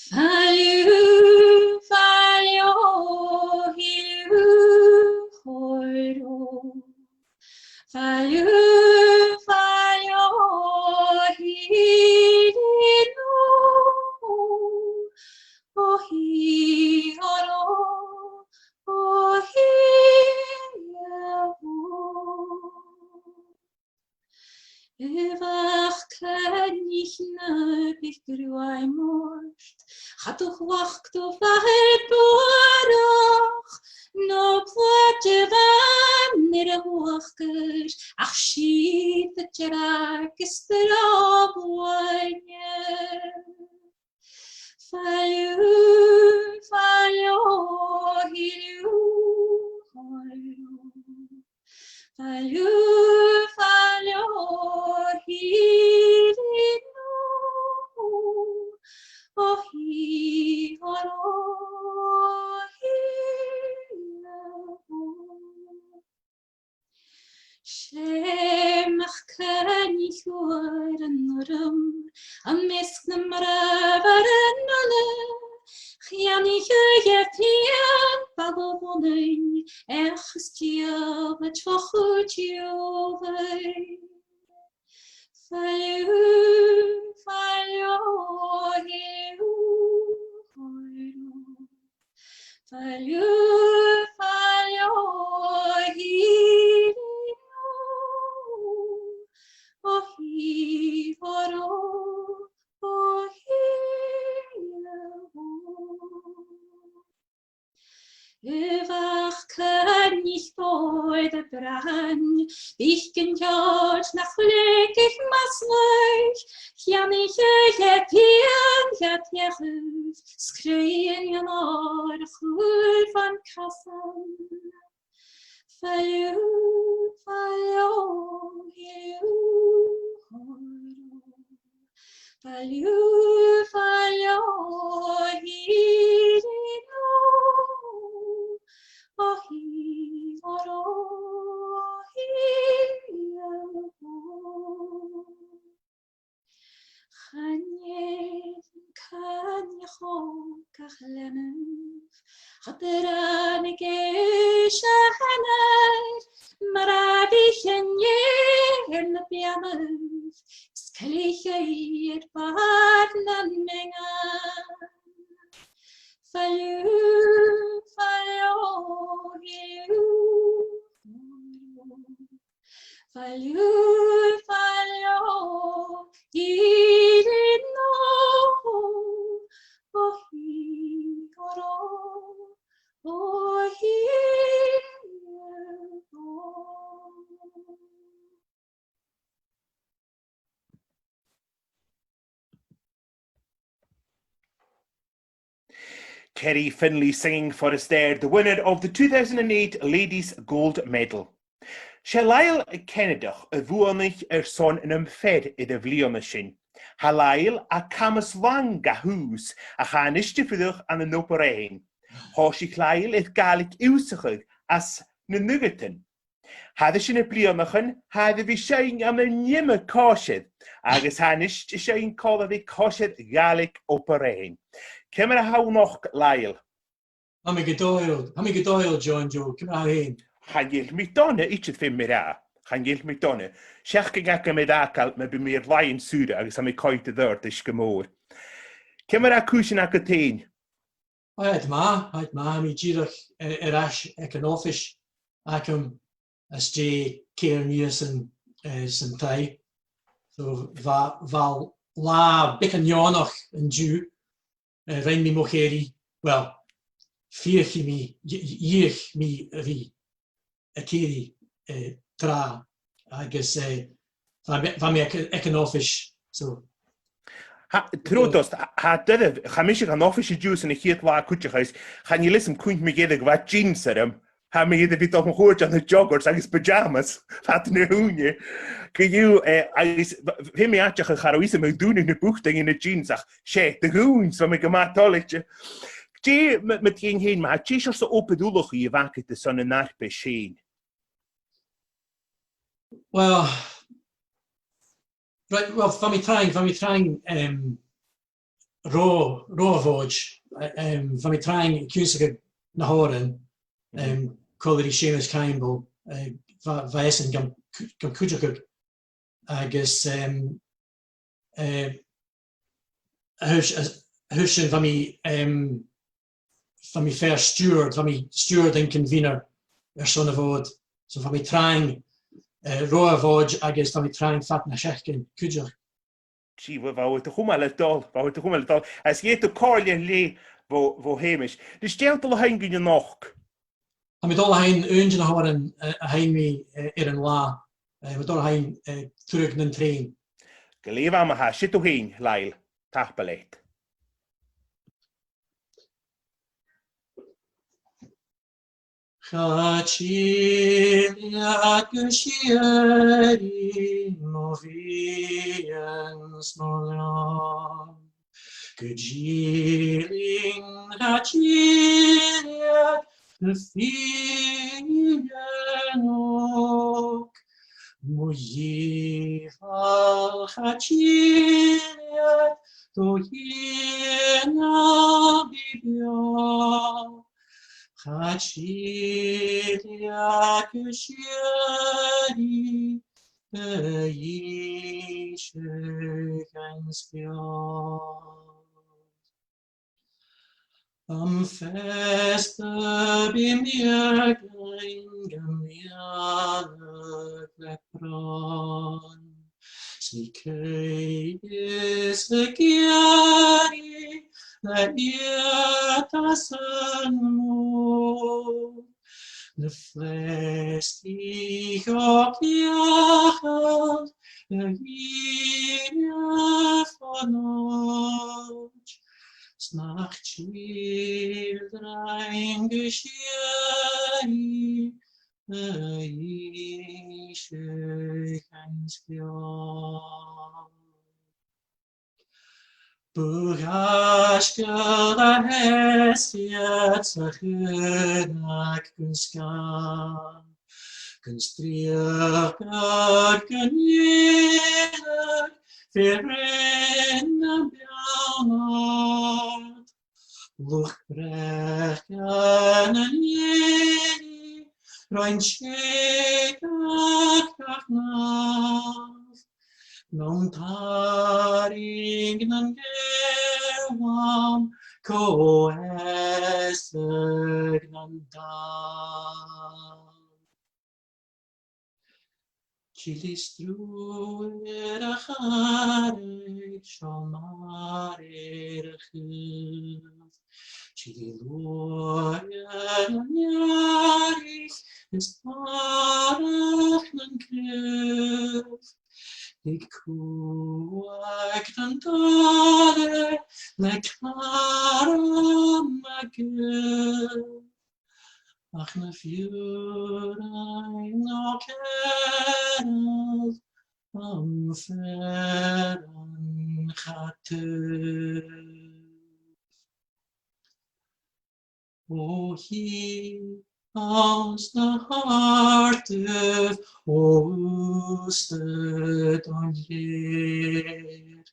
Falju, falju, hilu, hoiro. Falju, falju, hilu, o hioro, o hiero. Evach ken ich nöp ich gruai most. Gaat toch wacht of het boarach. No plotje van de hoogkers. Ach schiet het jarak is er opwoonje. Falju, falju, hiru, hoiru. Falju, falju, hiru. Oh, he, oh, he, Shemach canich oer yn rym, am misg na marafar yn ole, chianich y pian bag o bonyn, ystiof a tfochw tiofau. Falliw, falliw, hiw, hoero. Falliw, falliw, hiw, o hiw, oro, o hiw. Ywach cynnig boed y bran, ich gyntod na chwlegich masnach, chianich y pian gad iechyd, sgrein yn o'r chwyr fan casan. Falliw, falliw, hiw, hoero. Falliw, falliw, hiw, o hi oro hi Chanied canyacho gachlenef Chadran y geis a hanner Marabich yn ie'r na bianef Scalich i'r barn yn mengan Falliw, falliw, hiw, falliw, falliw, hiw, o hi, oro, o hiw. Kerry Finlay singing for us there, the winner of the 2008 Ladies Gold Medal. Shalail Kennedach a bhuanich son in fed I the vliona sin. Halail a camas lang gahús a chanistifidach an the noperein. Hoshich lail it gaelic usachig as na nugatin. Hadde sin a blionachan, hadde vi shaing am a nimme caution, agus hanisht shaing call of a caution gaelic operein. Cymra haw noch lail. Hami gedoil, John Joe, cymra hyn. Changil mi donna itchet fin mira. Changil mi donna. Siach gyngac am edakal me by mir lain sura agus am I coit y ddord ys gymor. Cymra cwysyn ac y tein. Haid ma, hami girach ash ec an office ac as J. Cairn Nielsen san Taigh. So val la bican yonach yn Jew. Rein mi mocheri, wel, iech mi a fi a ceri tra, agus va mi ec an office, so. Trodost, ha dydde, chamisig an office y Jews yn y chiad la cwtchachais, chan I lysym cwynt mi gedig va jeans ar ha mi gedig fi doch yn chwrt an y joggers agus pyjamas, fat yn y hwnye. Gyw, fi mi atach yn charo isym y dŵn yn y bwchting yn y jeans ach, dy hwns, fa mi gymatolig. Gye, my ti'n hyn, ma, gye sios o opedwlwch I facet y son yn arbe sien? Well, fa mi trying raw voj, fa mi trying cwysig na horen, colir I Seamus Campbell, va esen gam cwtchachig, agus hwysyn fa mi fair steward yn convener son y fod. So fa mi trying roa fod agus fa mi trying fat na siachgyn cwtchach. Gee, fawr dy chwmal y dol. As gyd o corlia le fo hemish. Dys diawt o hain gyn yn och? A mi dol hain ynjyn a horen a hain mi yn la. Mi dol hain trwyg yn trin. Gylif am ha, sut o hain, Lail, tachbalet? Taigh-cèilidh agus iarraidh mo bhíonn smolán. Go díling taigh-cèilidh na fian óg, Mhòid choisinn do dhéanamh beo. Choisinn agus Dhéise gans beo. Am festa bimmerglein gamianach lepron. Sneakers the gary that eadar mo. The flestig och jachad von euch. Snach children geschehen, ganz klar. Burashka hestiat sachenak kunskan, kunstriak kunjenak, verrenna bjaunat, luchtbrechen en jeni, rein shekak kachnaf, non taring nan gewam, koeseg nan dam. Chilistruer a chareg, shalmar erchif. Chililoer an yarich, es parach nan krif. Ik kuak nan tale, le karam magil. Ach na fjurein no kerel, am ferran chatev. O hi, aus de hartev, oosted on leer.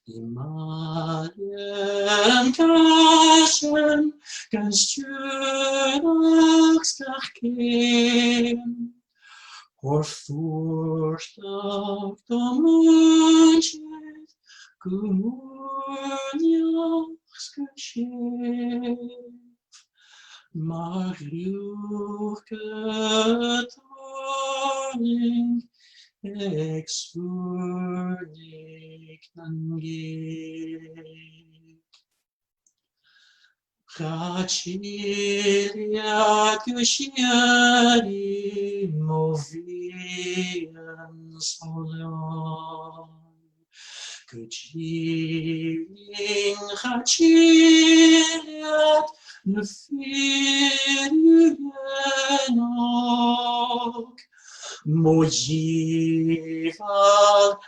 I malen kaschen, ganz schönach stachken. Or voorstag de munches, goemoenjachs geschehen. Maar luke toning, ik zwoer niet nan geek. Choisinn geschierig, movien solon. Choisinn ne firgenok. Mhòid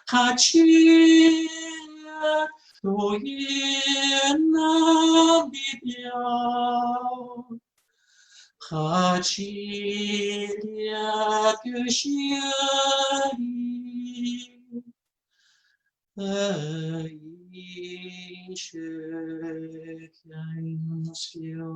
choisinn do dhéanamh beo. Choisinn geschierig, Dhéise gans beo.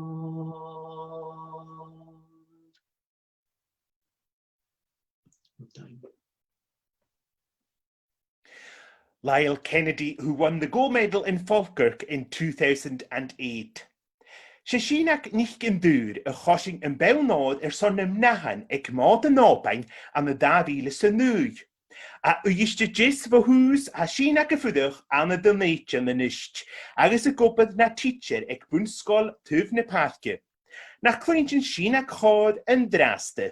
Lyle Kennedy, who won the gold medal in Falkirk in 2008. Seinneadairean nicht yn dŵr y choisinn yn Buinn Òir son ymnahan ag Mòd yn Òbain am y 2009. A ysde jys fy hús a Seinneadairean gyffwydwch an y dylneitio yn ysd, agos y gobydd na teacher ag bwnsgol tyf na parcio. Na clwyntyn Seinneadairean chod yn draste.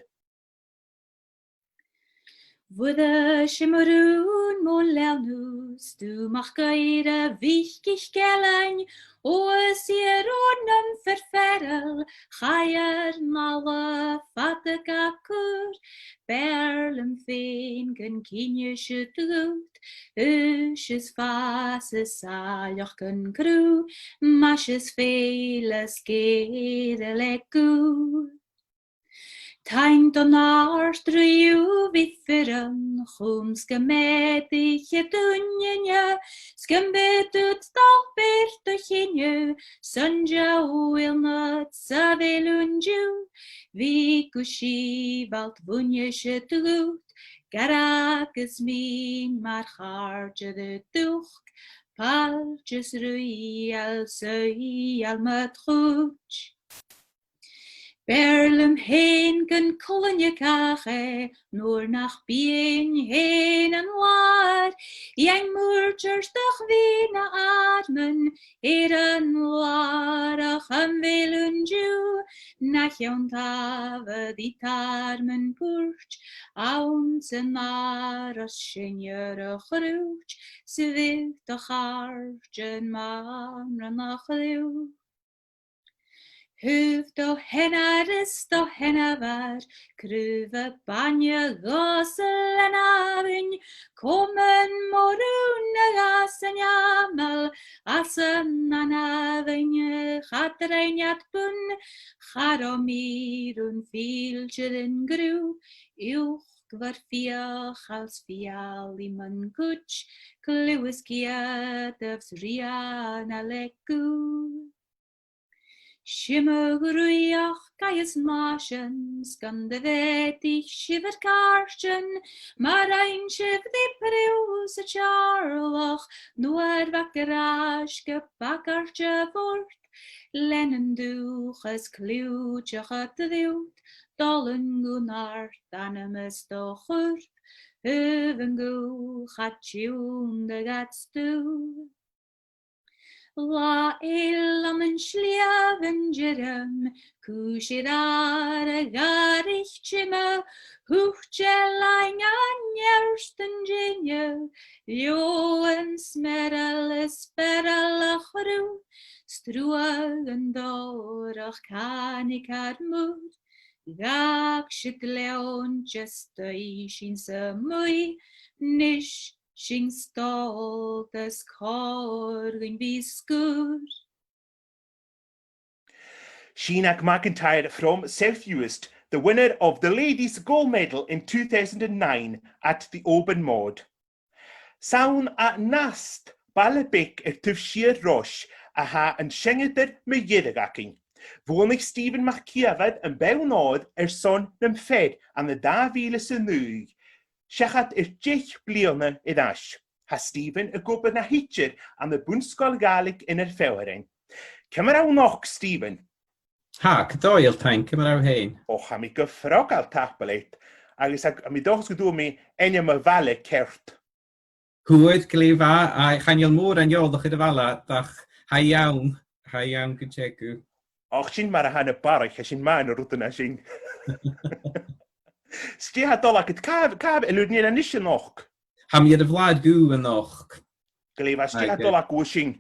Wurde Schimmerun mon lernus, du mach geire wichtig gelein, o sier ordnum verferrel, chaier malle fatagakur, berlem fingen kinjesche tut, usches fases saljochen kru, masches feles gerelekur. Taint on arstre ju vi firren, chum skemedig je dunje, skembetut toch bert chinje, sunja wilnut savelunju, vi kushi valt bunje shetut, garakes min maar hartje de tuch, paltjes rui al sui al matruch. Berlem heen kan kolonje kache, nur nach bien heen en waar. Jeng moertjers toch wien admen, eren waarach en willen ju. Nach jouw tave die tarmen poert, ouns en maar als sjenjere groet. Ze wil toch hartjen maar nach leeuw. Huf do henna var, kruve banje gossel en avin, komen morune gasen jamel, asen an avin, chatrein bun, charomirun filteren gru, uch var fiach als fial i man kutsch, kluis kiat of riana leku. Shimmer gruach gaies marshens, gan de vetig shiver karsten, maar ein shiv de preus a charloch, noor wakkeraske bakkertje voort, lennen duches kluutje gaat de wild, dollen gunart animes doch hurp, heven gu gaat tjoen de gatstu. La elam sljaven jerem, kushirare garich chima, huchelain anjersten genje, joen smerel sperel chru, struagen dorach kanikar moed, gak shit leon gestation se mui, nish, Sing stoltes korgen viskur. Sheena McIntyre from South Uist, the winner of the Ladies' Gold Medal in 2009 at the Open Mòd. Saun a nast ballebic tufshir rosh a ha an seinneadairean me jedagaking. Wonig Stephen McKeavad and Buinn Òir son nem fed an the davile nuig. Siachat dich bliana idash. Ha Stephen a gober na hitcher an the Buinn Gaelic in fewering. Cymar noch, Stephen? Ha, cadoil time, cymar heen. Och, ha mi gyffrog al tapelit. Agus a mi dochs gydw mi enya ma vale kert. Hwyd gleifa a chanel môr an iolach i dy fala, dach ha iawn gychegu. Och, sy'n mar a han y barach, a sy'n man o rwtyn a sy'n. Sti ha dolach it caf elwyd ni'n anisio noch. Ha mi ar y vlad gw yn noch. Gleifa, sti ha dolach gw sy'n.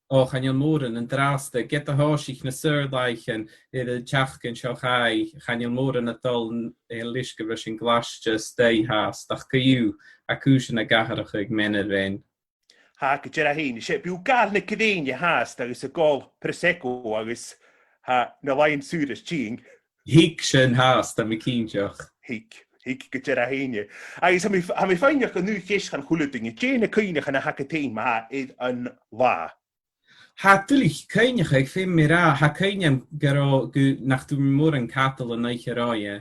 Och, chanel môr yn draste, get a horsich na syrdaich yn y tiach yn siochai, chanel môr yn adol yn lisgyfer sy'n glasio stei has, dach gyw a cwysyn a gaharach ag mened fe'n. Ha, gyda'r hyn, eisiau byw gael na gyda'n i has, agos y gol Prosecco, agos ha, na lain sŵr ys ti'n. Hig sy'n has, da mi cynjoch. Hig gyda'r hyn. Agos ha mi ffeinioch yn nhw ges gan chwlwydyn, jen y cynnych yn y hacatyn ma idd yn la. Ha, dylich cynnych ag ffim mi ra, ha cynnyam gyro nach dwi'n môr yn cadl yn eich eroia,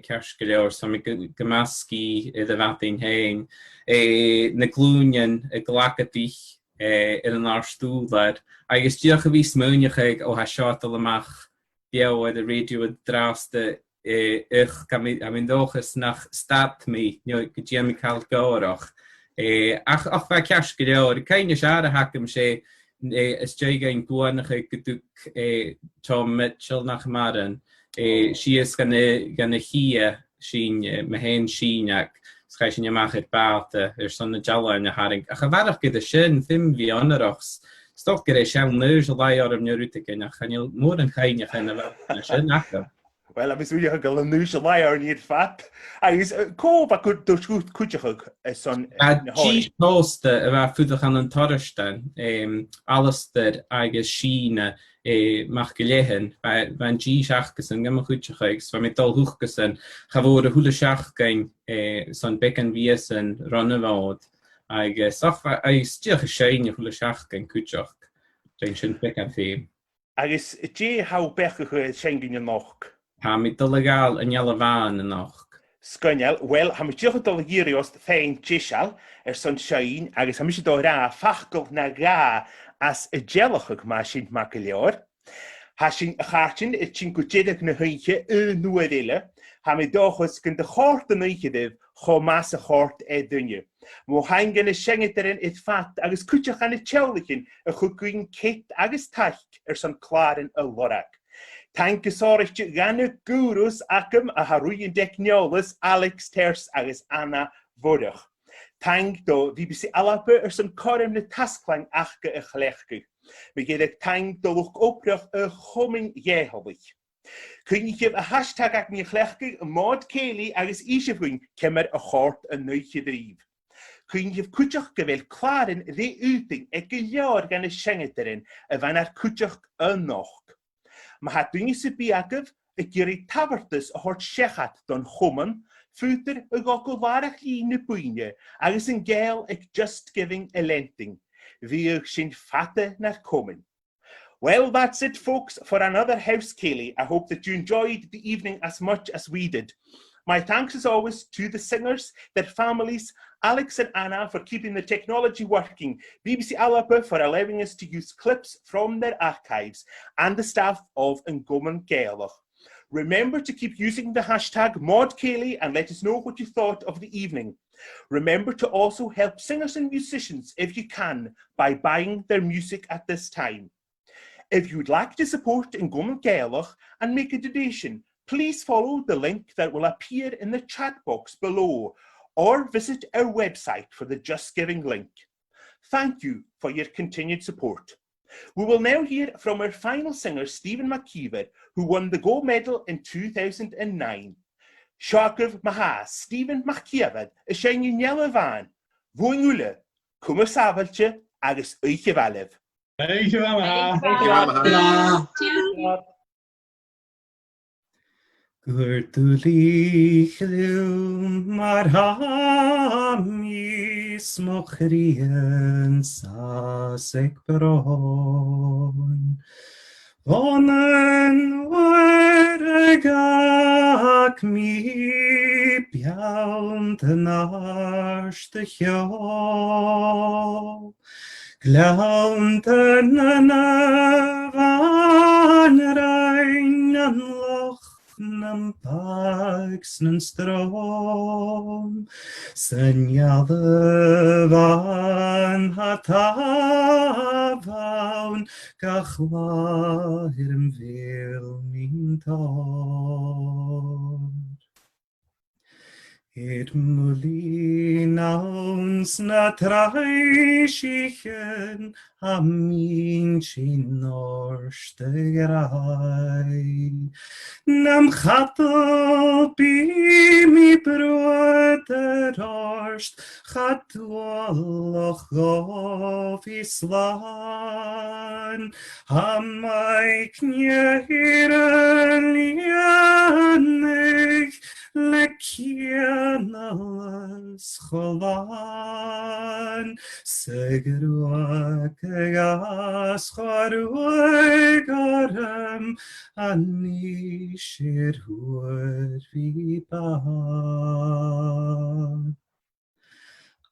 cersgilior, so mi gymasgu iddo fatyn hyn. Na glúnian y glagadich yn arstúlar. Agus diolch y fi smynioch ag o ha siot al amach diawad y radio y drast ych am yn dochus nach stat mi, gydiam i cael gawroch. Ach fa cersgilior, cain y siar a hacam se ysdeigain gwanach ag gydwg Tom Mitchell nach maran. Si ys gan y hia sy'n mehen sy'n ac Schrijf je mag het baten, son de jalla in de haring. A gevaardig de shin, film wie anderochs. Stok er is jouw neus al bij om je route kunnen. Gaan je moeder en gaan je gaan naar shin nakken. Wel, ik wil je gaan een neus al bij niet vat. Hij is koop, ik doe goed kutje son. Cheese toast, waar voedig aan een torsten. Alles der eigen China mach geléhen, van G seachgessen, gemma chutchachigs, van met dal hochgessen, gavoor de hule seachgein, son bekken wiesen, ronnewoud, agus, stiach geschein, hule seachgein kutchach, den sin bekken fee. Agus, hau beche Schengen noch? Ha mit delegaal en jelle waan noch. Sgynel, wel, ha mi diolch o dolegirios fein gisal, son Shain, agus ha mi si do ra fachgol na ga as y gelachig ma sy'n magilior. Ha sy'n chartin sy'n gwydedig na hynche y nwedile, ha mi dochos gyn dy chort yn eichydif cho mas y chort dynnu. Mo hain gyn y siengederen fat agus cwtioch an y tiawlichin y chwgwyn kit agus taich son clarin y lorag. Ta'n gysorich gan y gwrws acym a harwyn decniolus Alex Ters agus Anna Fodach. Ta'n do BBC Alapa son corym na tasglain achga y chlechgu. Mi gydag ta'n dolwch oprioch y Chomuinn jeholich. Cyn i chyf y hashtag ac ni chlechgu Mòd Gold agus eisiau cymmer y chort y nwych i drif. Cyn i chyf cwtioch gyfel clarin dde uting e gylior gan y siengederen y fan ar cwtioch y noch. Mae hadwyn i sy'n biagaf y gyri tafartus o hort siechat don Chomuinn, ffwter y gogolfarach lun y bwynia, agus yn gael ag just giving elenting. Fi ych sy'n fata na'r Chomuinn. Well, that's it, folks, for another House Ceilidh. I hope that you enjoyed the evening as much as we did. My thanks as always to the singers, their families, Alex and Anna for keeping the technology working, BBC Alapa for allowing us to use clips from their archives, and the staff of Ngoman Gaelach. Remember to keep using the hashtag Mòd Gold and let us know what you thought of the evening. Remember to also help singers and musicians if you can by buying their music at this time. If you would like to support Ngoman Gaelach and make a donation, please follow the link that will appear in the chat box below, or visit our website for the Just Giving link. Thank you for your continued support. We will now hear from our final singer, Stephen McKeever, who won the gold medal in 2009. Siargyf Maha, Stephen McKeever, y sy'n ynyel fan, Buinn Òir, cwm y safaltio, agus eich falef. Eich Maha. Gwrtwlich liw mar hamis mochrien saseg bron. Vonen werg ac mi biawnt yn arst y chio. Glaunt yn van rein yn loch nam pags nan strom. Seinneadairean van hatafawn gachwair fel min tor. Mulin awns na traisichen a min sin norst y grai. Nam chadol bi mi brwyd yr orst, chadwaloch gof i slan. Am ai cnir yn lianig, Leckianas cholan, Segrwag gas chwarwag orem, Anishir hwyr fi bad.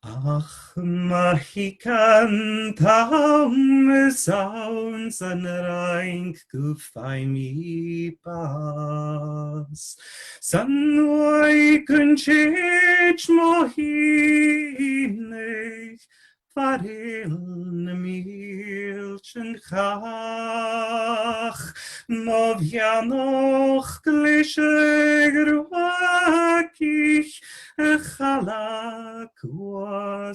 Ach, mae hi cantam y sawns yn yr ainc gwffai mi bas. Sanwai gynchich mo hinig, faril na milch yn chach. Mo fianoch glisieg rwagich, y chalak wasylfan,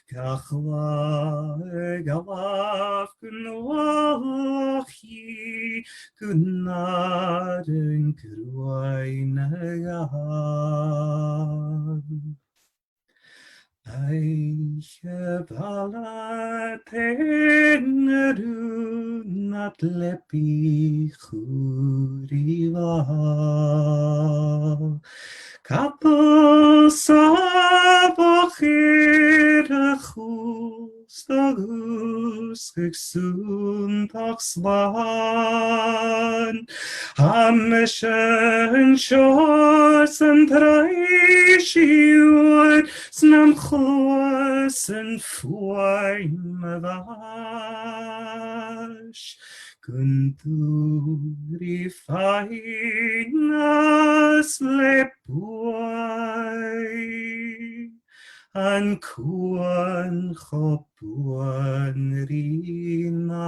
gachwa y galaf gynwaloch hi, gynnar yn grwain y gaf. Eiche bala tengerun at lepi churiva. Kapo sabachir a chus agus gexun taxman. Hamischen shors and reishiwad snam chus and fuaim vash. Kunturi fainas lepuai an kuan chopuan rina.